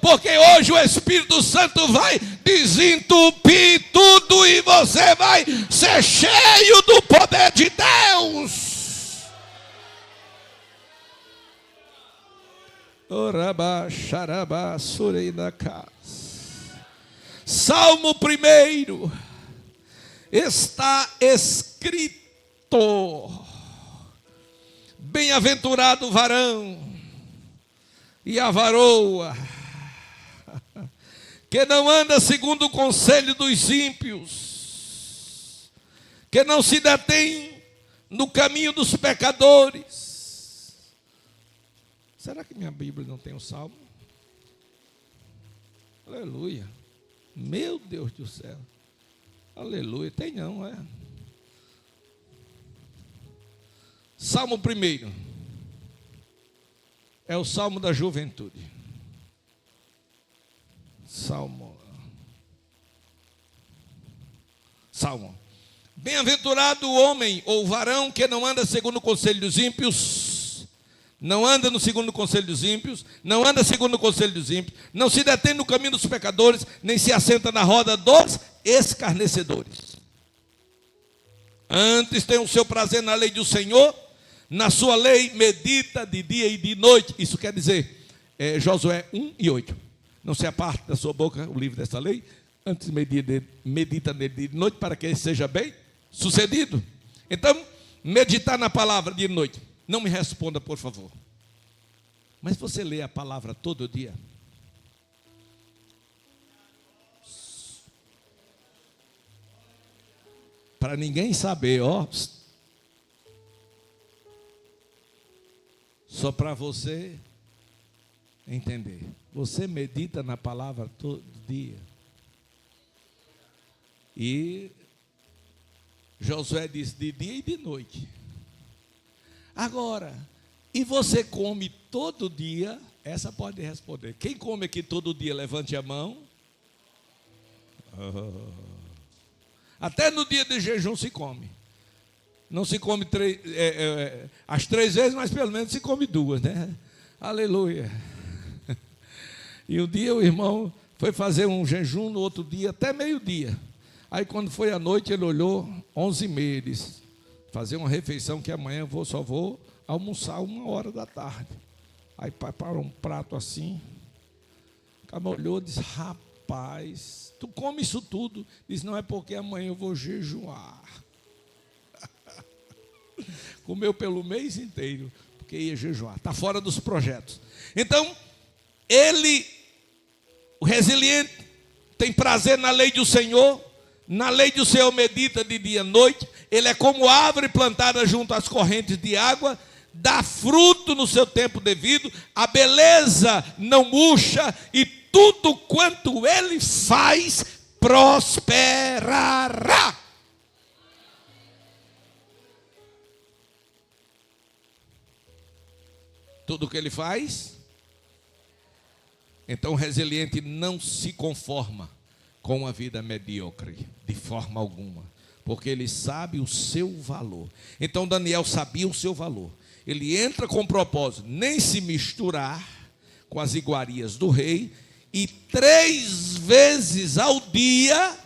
Porque hoje o Espírito Santo vai desentupir tudo e você vai ser cheio do poder de Deus. Orabá, xarabá, sureinaká. Salmo 1. Está escrito: bem-aventurado o varão e a varoa, que não anda segundo o conselho dos ímpios, que não se detém no caminho dos pecadores. Será que minha Bíblia não tem o Salmo? Aleluia. Meu Deus do céu. Aleluia, tem não, é. Salmo 1 é o salmo da juventude. Salmo. Bem-aventurado o homem ou varão que não anda segundo o conselho dos ímpios, não anda no segundo o conselho dos ímpios, não anda segundo o conselho dos ímpios, não se detém no caminho dos pecadores, nem se assenta na roda dos escarnecedores. Antes tem o seu prazer na lei do Senhor, Na sua lei medita de dia e de noite. Isso quer dizer, Josué 1:8. Não se aparte da sua boca o livro desta lei. Antes medita nele de noite, para que ele seja bem sucedido. Então, meditar na palavra de noite. Não me responda, por favor. Mas você lê a palavra todo dia? Para ninguém saber, ó. Só para você entender. Você medita na palavra todo dia. E Josué disse de dia e de noite. Agora, e você come todo dia? Essa pode responder. Quem come aqui todo dia, levante a mão. Até no dia de jejum se come. Não se come as 3 vezes, mas pelo menos se come 2, né? Aleluia. E um dia o irmão foi fazer um jejum, no outro dia, até meio-dia. Aí quando foi à noite, ele olhou, 11h30, ele disse, fazer uma refeição que amanhã eu só vou almoçar 1h da tarde. Aí preparou um prato assim. O cara olhou e disse, rapaz, tu come isso tudo? Diz, não é porque amanhã eu vou jejuar. Comeu pelo mês inteiro, porque ia jejuar. Está fora dos projetos. Então, o resiliente, tem prazer na lei do Senhor. Na lei do Senhor medita de dia e noite. Ele é como árvore plantada junto às correntes de água, dá fruto no seu tempo devido, a beleza não murcha, e tudo quanto ele faz prosperará. Tudo que ele faz. Então o resiliente não se conforma com uma vida medíocre, de forma alguma, porque ele sabe o seu valor. Então Daniel sabia o seu valor. Ele entra com propósito, nem se misturar com as iguarias do rei, e 3 vezes ao dia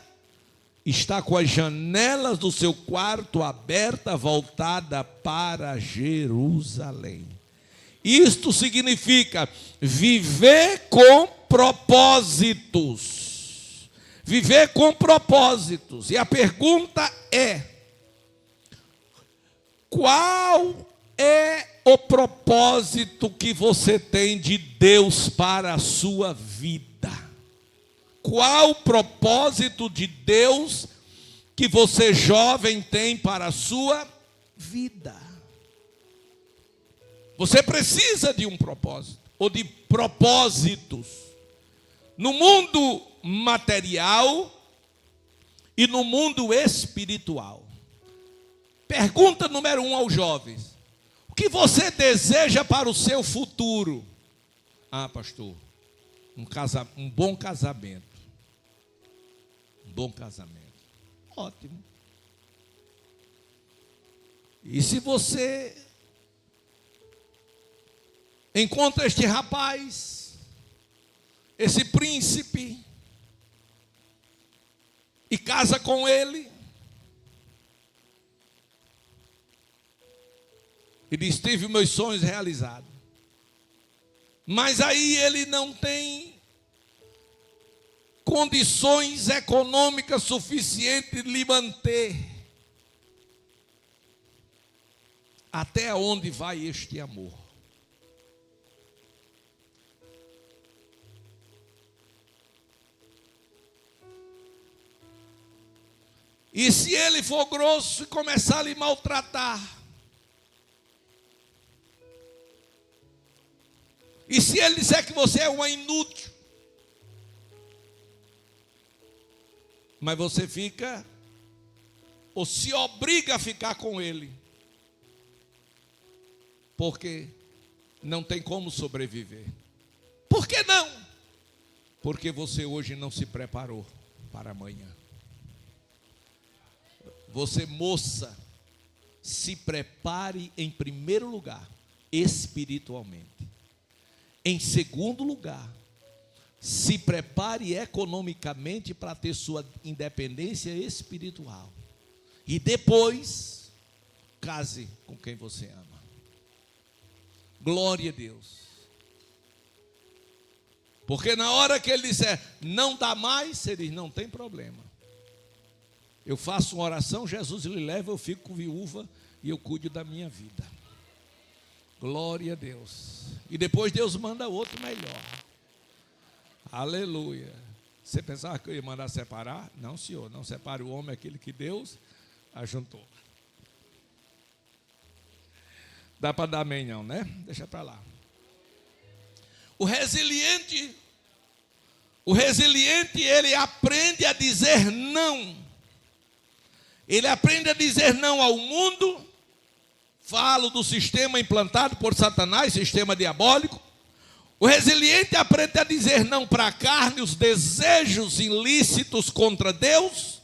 está com as janelas do seu quarto aberta, voltada para Jerusalém. Isto significa viver com propósitos. Viver com propósitos. E a pergunta é: qual é o propósito que você tem de Deus para a sua vida? Qual o propósito de Deus que você jovem tem para a sua vida? Você precisa de um propósito, ou de propósitos. No mundo material e no mundo espiritual. Pergunta número 1 aos jovens: o que você deseja para o seu futuro? Ah, pastor, um bom casamento. Um bom casamento. Ótimo. E se você encontra este rapaz, esse príncipe, e casa com ele, e diz, tive meus sonhos realizados, mas aí ele não tem condições econômicas suficientes de lhe manter. Até onde vai este amor? E se ele for grosso e começar a lhe maltratar? E se ele disser que você é uma inútil? Mas você fica, ou se obriga a ficar com ele, porque não tem como sobreviver. Por que não? Porque você hoje não se preparou para amanhã. Você, moça, se prepare em primeiro lugar, espiritualmente. Em segundo lugar, se prepare economicamente para ter sua independência espiritual. E depois, case com quem você ama. Glória a Deus. Porque na hora que ele disser, não dá mais, você diz, não tem problema. Eu faço uma oração, Jesus lhe leva, eu fico viúva e eu cuido da minha vida. Glória a Deus. E depois Deus manda outro melhor. Aleluia. Você pensava que eu ia mandar separar? Não, senhor, não separe o homem, aquele que Deus ajuntou. Dá para dar amém não, né? Deixa para lá. O resiliente, ele aprende a dizer não. Ele aprende a dizer não ao mundo. Falo do sistema implantado por Satanás, sistema diabólico. O resiliente aprende a dizer não para a carne, os desejos ilícitos contra Deus.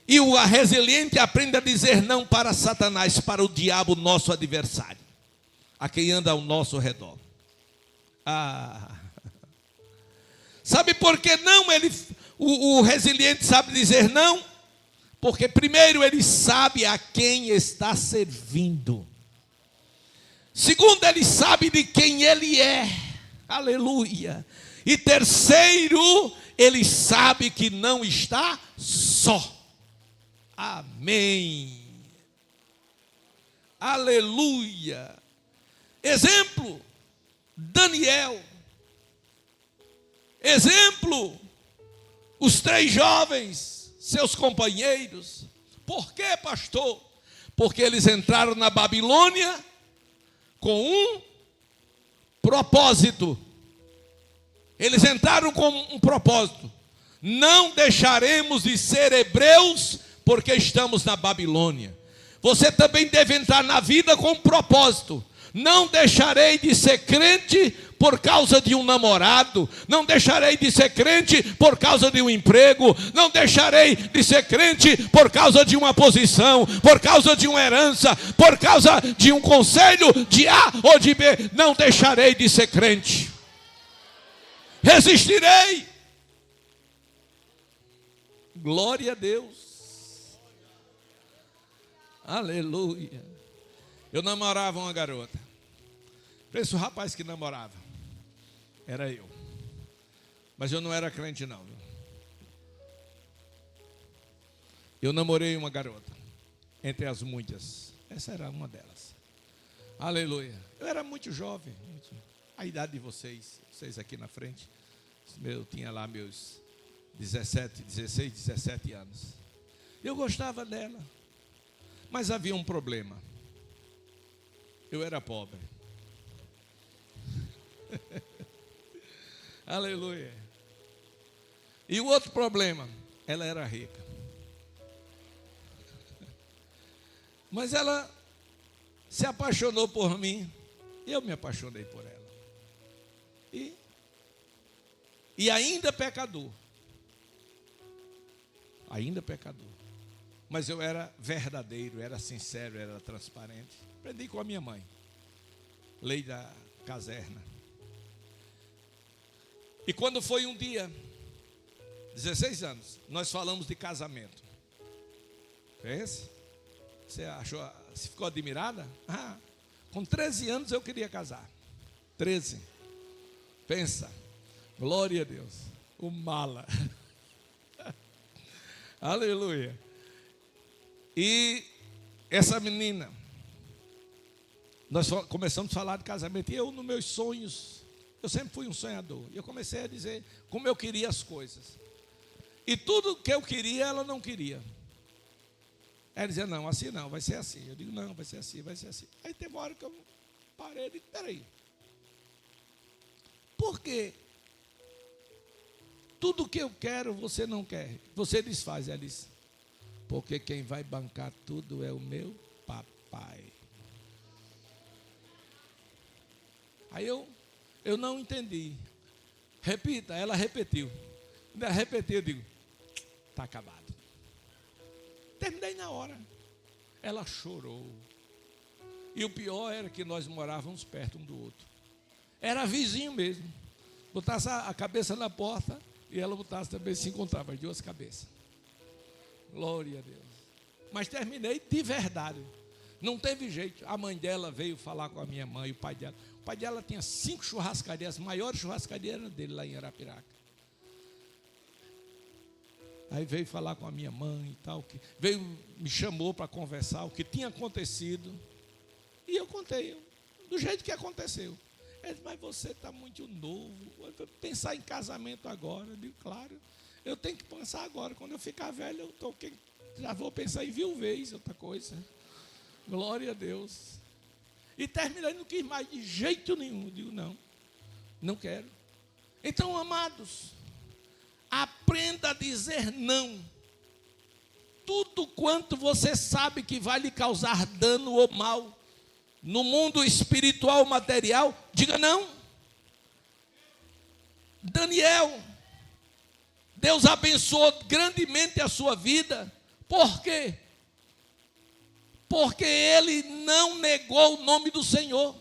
E o resiliente aprende a dizer não para Satanás, para o diabo, nosso adversário, a quem anda ao nosso redor. Sabe por que não o resiliente sabe dizer não? Porque primeiro ele sabe a quem está servindo. Segundo, ele sabe de quem ele é. Aleluia. E terceiro, ele sabe que não está só. Amém. Aleluia. Exemplo, Daniel. Exemplo, os 3 jovens, seus companheiros. Por quê, pastor? Porque eles entraram na Babilônia com um propósito. Eles entraram com um propósito. Não deixaremos de ser hebreus porque estamos na Babilônia. Você também deve entrar na vida com um propósito. Não deixarei de ser crente por causa de um namorado. Não deixarei de ser crente por causa de um emprego. Não deixarei de ser crente por causa de uma posição, por causa de uma herança, por causa de um conselho de A ou de B. Não deixarei de ser crente. Resistirei. Glória a Deus. Aleluia. Eu namorava uma garota. Pensa o rapaz que namorava. Era eu. Mas eu não era crente não. Eu namorei uma garota. Entre as muitas. Essa era uma delas. Aleluia. Eu era muito jovem. A idade de vocês. Vocês aqui na frente. Eu tinha lá meus 16, 17 anos. Eu gostava dela. Mas havia um problema. Eu era pobre. Aleluia. E o outro problema, ela era rica. Mas ela se apaixonou por mim. Eu me apaixonei por ela. E ainda pecador. Ainda pecador. Mas eu era verdadeiro, era sincero, era transparente. Aprendi com a minha mãe. Lei da caserna. E quando foi um dia, 16 anos, nós falamos de casamento. Pense? Você achou, você ficou admirada? Com 13 anos eu queria casar. 13. Pensa. Glória a Deus. O mala. Aleluia. E essa menina, nós começamos a falar de casamento. E eu, nos meus sonhos, eu sempre fui um sonhador. E eu comecei a dizer como eu queria as coisas. E tudo que eu queria, ela não queria. Ela dizia, não, assim não, vai ser assim. Eu digo, não, vai ser assim, vai ser assim. Aí teve uma hora que eu parei e disse, peraí. Por quê? Tudo que eu quero, você não quer. Você desfaz. Ela disse, porque quem vai bancar tudo é o meu papai. Aí eu não entendi. Repita, ela repetiu. Ainda repetiu, eu digo, está acabado. Terminei na hora. Ela chorou. E o pior era que nós morávamos perto um do outro. Era vizinho mesmo. Botasse a cabeça na porta e ela botasse também, se encontrava as duas cabeças. Glória a Deus. Mas terminei de verdade. Não teve jeito. A mãe dela veio falar com a minha mãe, o pai dela. O pai dela tinha 5 churrascarias, as maiores churrascarias eram dele lá em Arapiraca. Aí veio falar com a minha mãe e tal, me chamou para conversar o que tinha acontecido. E eu contei, do jeito que aconteceu. Ele disse, mas você está muito novo, pensar em casamento agora. Eu digo, claro, eu tenho que pensar agora. Quando eu ficar velho, já vou pensar em viuvez, outra coisa. Glória a Deus. E terminei, não quis mais de jeito nenhum. Eu digo, não quero. Então, amados, aprenda a dizer não. Tudo quanto você sabe que vai lhe causar dano ou mal, no mundo espiritual, material, diga não. Daniel, Deus abençoou grandemente a sua vida. Por quê? Porque ele não negou o nome do Senhor.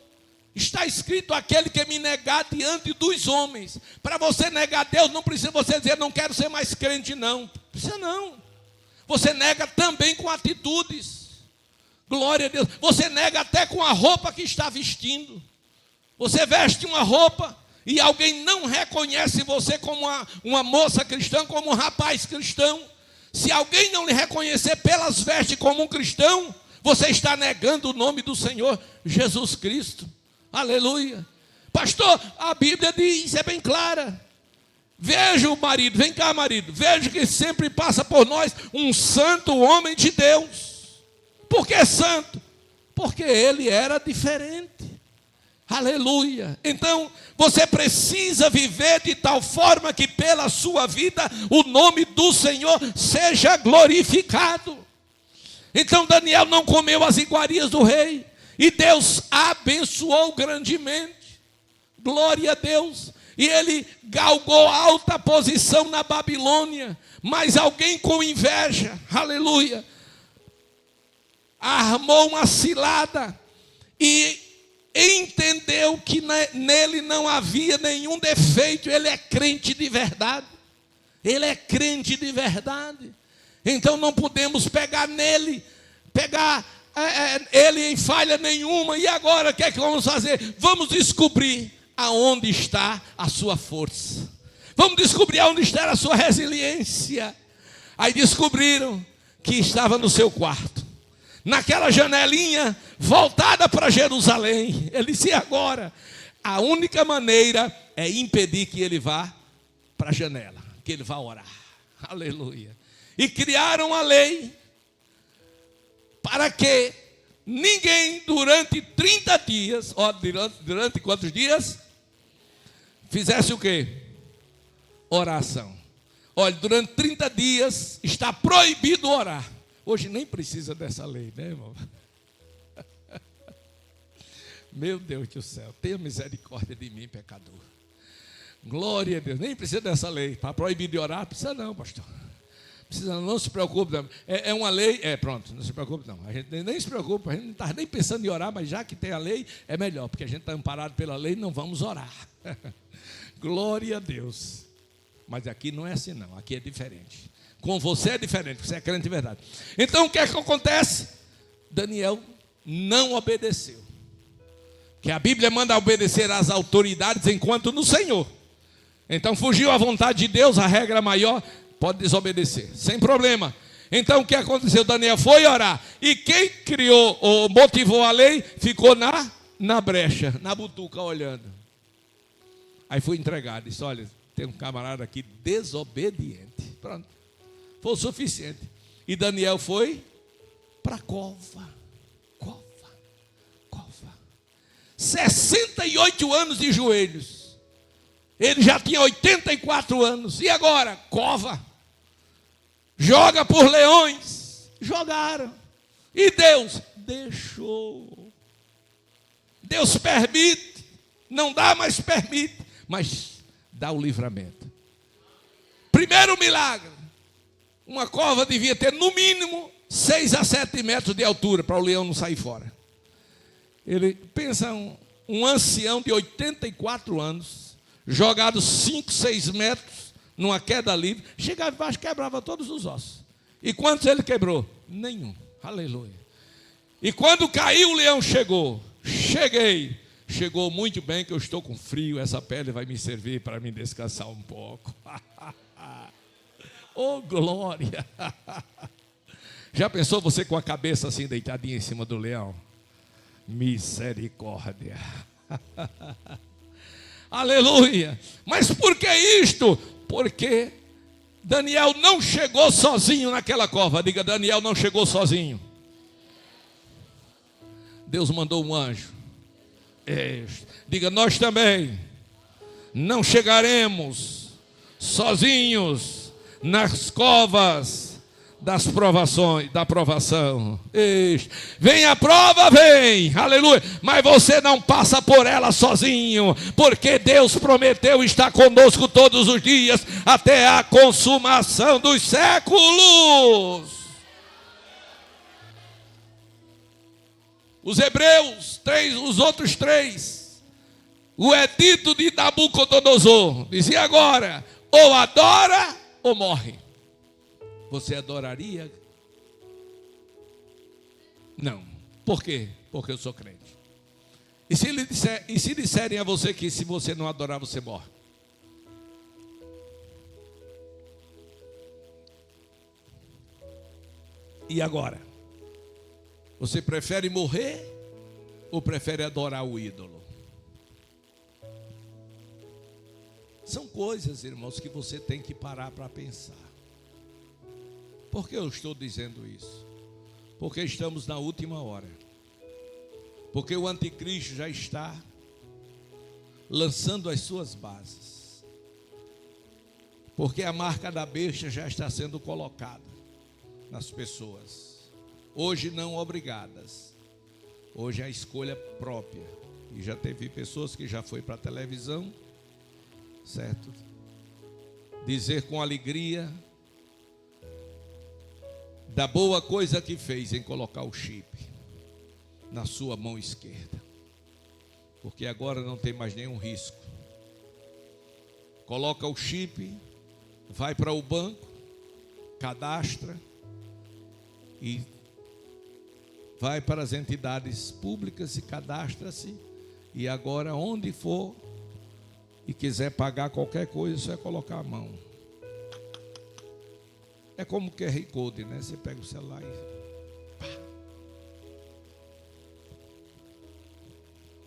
Está escrito, aquele que me negar diante dos homens. Para você negar Deus, não precisa você dizer, não quero ser mais crente, não. Precisa não. Você nega também com atitudes. Glória a Deus. Você nega até com a roupa que está vestindo. Você veste uma roupa e alguém não reconhece você como uma moça cristã, como um rapaz cristão. Se alguém não lhe reconhecer pelas vestes como um cristão, você está negando o nome do Senhor Jesus Cristo. Aleluia. Pastor, a Bíblia diz, é bem clara. Veja o marido, vem cá marido, veja que sempre passa por nós um santo homem de Deus. Por que santo? Porque ele era diferente. Aleluia. Então, você precisa viver de tal forma que pela sua vida o nome do Senhor seja glorificado. Então, Daniel não comeu as iguarias do rei. E Deus abençoou grandemente. Glória a Deus. E ele galgou alta posição na Babilônia. Mas alguém com inveja, aleluia, armou uma cilada e entendeu que nele não havia nenhum defeito. Ele é crente de verdade. Ele é crente de verdade. Então não podemos pegar nele, ele em falha nenhuma. E agora o que é que vamos fazer? Vamos descobrir aonde está a sua força. Vamos descobrir aonde está a sua resiliência. Aí descobriram que estava no seu quarto, naquela janelinha voltada para Jerusalém. Ele disse, agora, a única maneira é impedir que ele vá para a janela, que ele vá orar. Aleluia. E criaram a lei para que ninguém durante 30 dias, durante quantos dias? Fizesse o quê? Oração. Olha, durante 30 dias está proibido orar. Hoje nem precisa dessa lei, né, irmão? Meu Deus do céu, tenha misericórdia de mim, pecador. Glória a Deus, nem precisa dessa lei. Para proibir de orar, precisa não, pastor. Precisa não, se preocupe não. É uma lei, pronto, não se preocupe não. A gente nem se preocupa, a gente não está nem pensando em orar, mas já que tem a lei, é melhor, porque a gente está amparado pela lei, não vamos orar. Glória a Deus. Mas aqui não é assim não, aqui é diferente. Com você é diferente, você é crente de verdade. Então o que é que acontece? Daniel não obedeceu. Que a Bíblia manda obedecer às autoridades enquanto no Senhor. Então fugiu à vontade de Deus, a regra maior, pode desobedecer, sem problema. Então o que aconteceu? Daniel foi orar. E quem criou ou motivou a lei, ficou na brecha, na butuca olhando. Aí foi entregado, disse, olha, tem um camarada aqui desobediente. Pronto, foi o suficiente. E Daniel foi para a cova. 68 anos de joelhos. Ele já tinha 84 anos. E agora? Cova. Joga por leões. Jogaram. E Deus deixou. Deus permite. Não dá, mas permite. Mas dá o livramento. Primeiro milagre. Uma cova devia ter no mínimo 6 a 7 metros de altura para o leão não sair fora. Ele pensa um ancião de 84 anos, jogado 5, 6 metros, numa queda livre, chegava embaixo e quebrava todos os ossos. E quantos ele quebrou? Nenhum. Aleluia. E quando caiu, o leão chegou. Cheguei. Chegou muito bem, que eu estou com frio. Essa pele vai me servir para me descansar um pouco. Oh, glória! Já pensou você com a cabeça assim deitadinha em cima do leão? Misericórdia! Aleluia! Mas por que isto? Porque Daniel não chegou sozinho naquela cova. Diga, Daniel não chegou sozinho. Deus mandou um anjo. Diga, nós também não chegaremos sozinhos nas covas das provações, da provação. Vem a prova, vem, aleluia, mas você não passa por ela sozinho, porque Deus prometeu estar conosco todos os dias, até a consumação dos séculos. Os hebreus, os outros três, o edito de Nabucodonosor, dizia agora, ou adora ou morre. Você adoraria? Não. Por quê? Porque eu sou crente. E se disserem a você que se você não adorar, você morre? E agora? Você prefere morrer ou prefere adorar o ídolo? São coisas, irmãos, que você tem que parar para pensar. Por que eu estou dizendo isso? Porque estamos na última hora. Porque o anticristo já está lançando as suas bases. Porque a marca da besta já está sendo colocada nas pessoas. Hoje não obrigadas. Hoje é a escolha própria. E já teve pessoas que já foi para a televisão, certo? Dizer com alegria da boa coisa que fez em colocar o chip na sua mão esquerda. Porque agora não tem mais nenhum risco. Coloca o chip, vai para o banco, cadastra e vai para as entidades públicas e cadastra-se. E agora, onde for e quiser pagar qualquer coisa, só é colocar a mão. É como o QR Code, né? Você pega o celular e pá.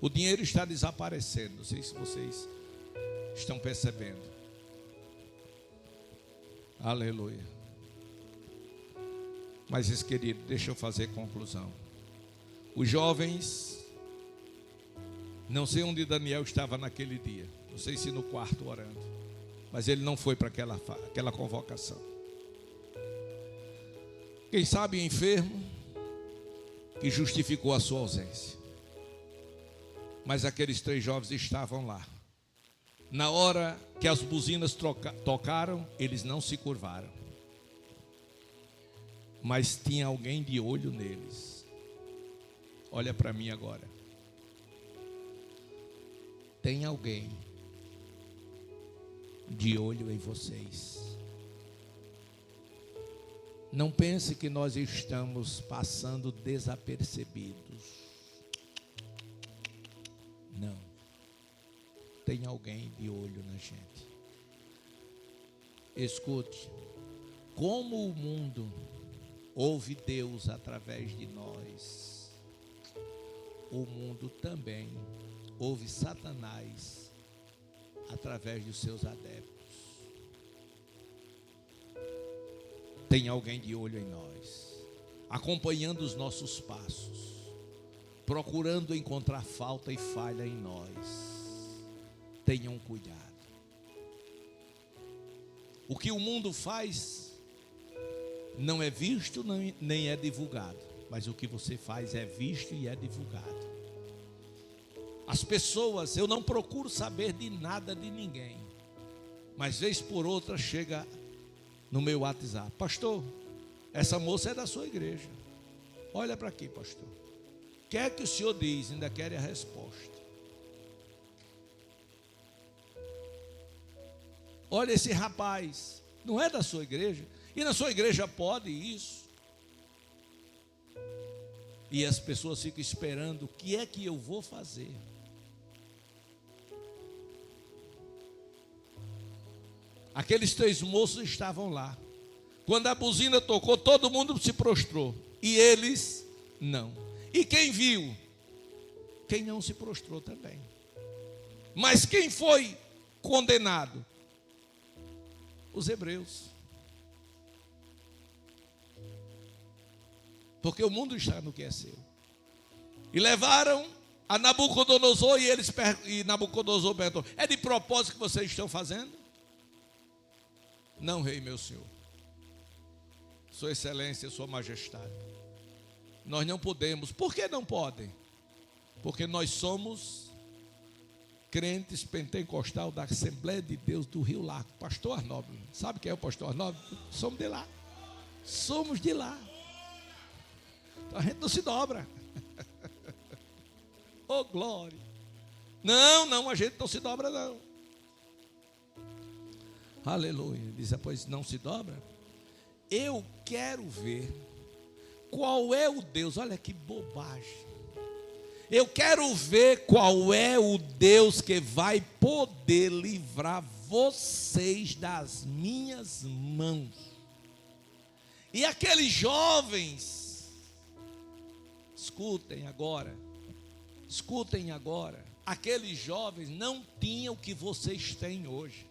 O dinheiro está desaparecendo. Não sei se vocês estão percebendo. Aleluia. Mas, querido, deixa eu fazer conclusão. Os jovens, não sei onde Daniel estava naquele dia. Não sei se no quarto orando. Mas ele não foi para aquela convocação. Quem sabe enfermo, que justificou a sua ausência. Mas aqueles três jovens estavam lá. Na hora que as buzinas tocaram, eles não se curvaram. Mas tinha alguém de olho neles. Olha para mim agora. Tem alguém de olho em vocês. Não pense que nós estamos passando desapercebidos. Não. Tem alguém de olho na gente. Escute. Como o mundo ouve Deus através de nós, o mundo também ouve Satanás através dos seus adeptos. Tem alguém de olho em nós, acompanhando os nossos passos, procurando encontrar falta e falha em nós. Tenham cuidado. O que o mundo faz não é visto nem é divulgado, mas o que você faz é visto e é divulgado. As pessoas, eu não procuro saber de nada de ninguém, mas vez por outra chega no meu WhatsApp: pastor, essa moça é da sua igreja. Olha para aqui, pastor. O que é que o senhor diz? Ainda quer a resposta. Olha, esse rapaz não é da sua igreja. E na sua igreja pode isso. E as pessoas ficam esperando, o que é que eu vou fazer? Aqueles 3 moços estavam lá. Quando a buzina tocou, todo mundo se prostrou. E eles não. E quem viu? Quem não se prostrou também. Mas quem foi condenado? Os hebreus. Porque o mundo está no que é seu. E levaram a Nabucodonosor, e Nabucodonosor perguntou: é de propósito que vocês estão fazendo? Não, rei meu senhor. Sua excelência, sua majestade. Nós não podemos. Por que não podem? Porque nós somos crentes pentecostal da Assembleia de Deus do Rio Largo. Pastor Arnóbio. Sabe quem é o pastor Arnóbio? Somos de lá. Somos de lá. Então a gente não se dobra. Oh, glória. Não, a gente não se dobra, não. Aleluia. Diz, pois não se dobra? Eu quero ver qual é o Deus. Olha que bobagem. Eu quero ver qual é o Deus que vai poder livrar vocês das minhas mãos. E aqueles jovens, escutem agora, aqueles jovens não tinham o que vocês têm hoje.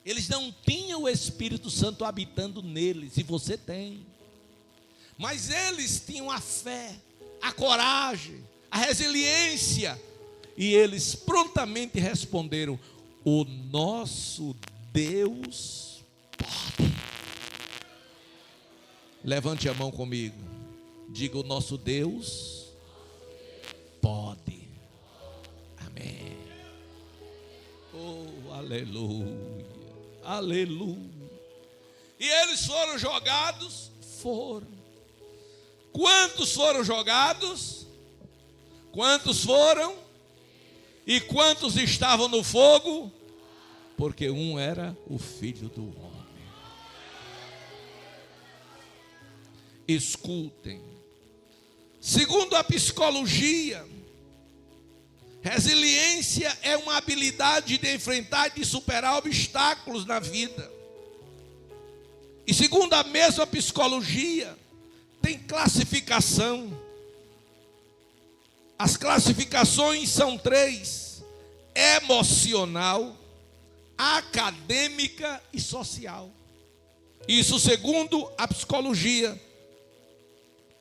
Eles não tinham o Espírito Santo habitando neles, e você tem. Mas eles tinham a fé, a coragem, a resiliência, e eles prontamente responderam: o nosso Deus pode. Levante a mão comigo, diga: o nosso Deus pode. Amém. Oh, aleluia, aleluia. E eles foram jogados? Foram. Quantos foram jogados? Quantos foram? E quantos estavam no fogo? Porque um era o filho do homem. Escutem. Segundo a psicologia, resiliência é uma habilidade de enfrentar e de superar obstáculos na vida. E segundo a mesma psicologia, tem classificação. As classificações são 3: emocional, acadêmica e social. Isso segundo a psicologia.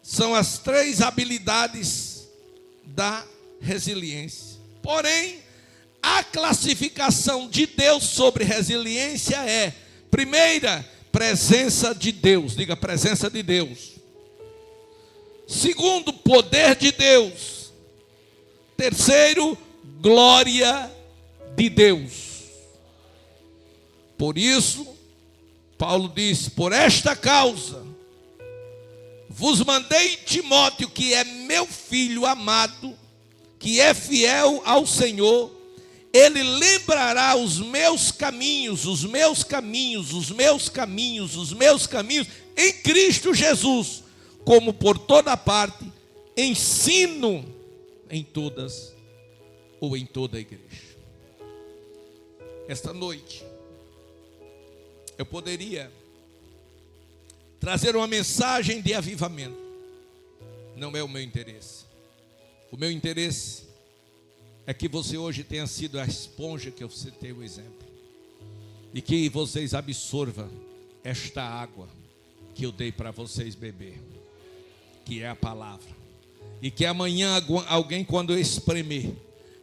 São as 3 habilidades da resiliência. Porém, a classificação de Deus sobre resiliência é: primeira, presença de Deus. Diga, presença de Deus. Segundo, poder de Deus. Terceiro, glória de Deus. Por isso, Paulo diz: por esta causa vos mandei Timóteo, que é meu filho amado, que é fiel ao Senhor. Ele lembrará os meus caminhos, os meus caminhos, os meus caminhos, os meus caminhos em Cristo Jesus, como por toda parte ensino em todas ou em toda a igreja. Esta noite eu poderia trazer uma mensagem de avivamento. Não é o meu interesse. O meu interesse é que você hoje tenha sido a esponja que eu citei o exemplo, e que vocês absorvam esta água que eu dei para vocês beber, que é a palavra, e que amanhã alguém, quando espremer,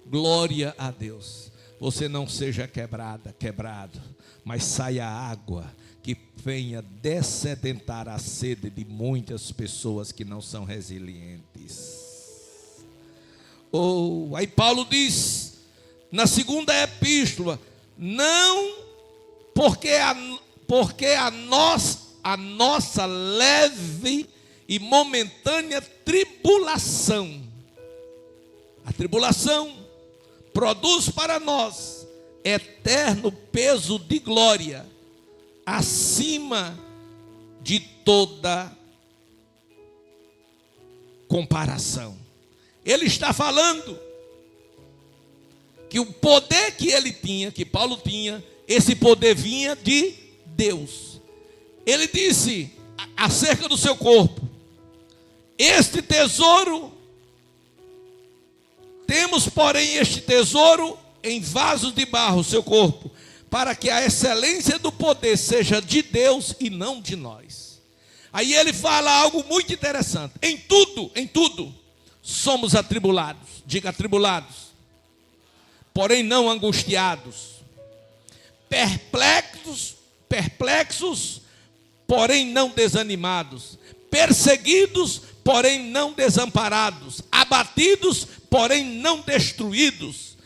glória a Deus, você não seja quebrado, mas saia água que venha dessedentar a sede de muitas pessoas que não são resilientes. Aí Paulo diz na segunda epístola: não, porque a nossa leve e momentânea tribulação, a tribulação produz para nós eterno peso de glória, acima de toda comparação. Ele está falando que o poder que ele tinha, que Paulo tinha, esse poder vinha de Deus. Ele disse acerca do seu corpo: este tesouro, temos, porém, este tesouro em vasos de barro, seu corpo, para que a excelência do poder seja de Deus e não de nós. Aí ele fala algo muito interessante. Em tudo, somos atribulados. Diga atribulados. Porém não angustiados. Perplexos, porém não desanimados. Perseguidos, porém não desamparados. Abatidos, porém não destruídos.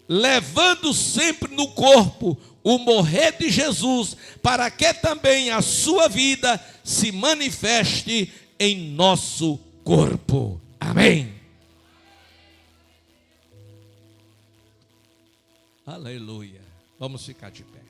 Levando sempre no corpo o morrer de Jesus, para que também a sua vida se manifeste em nosso corpo. Amém. Aleluia. Vamos ficar de pé.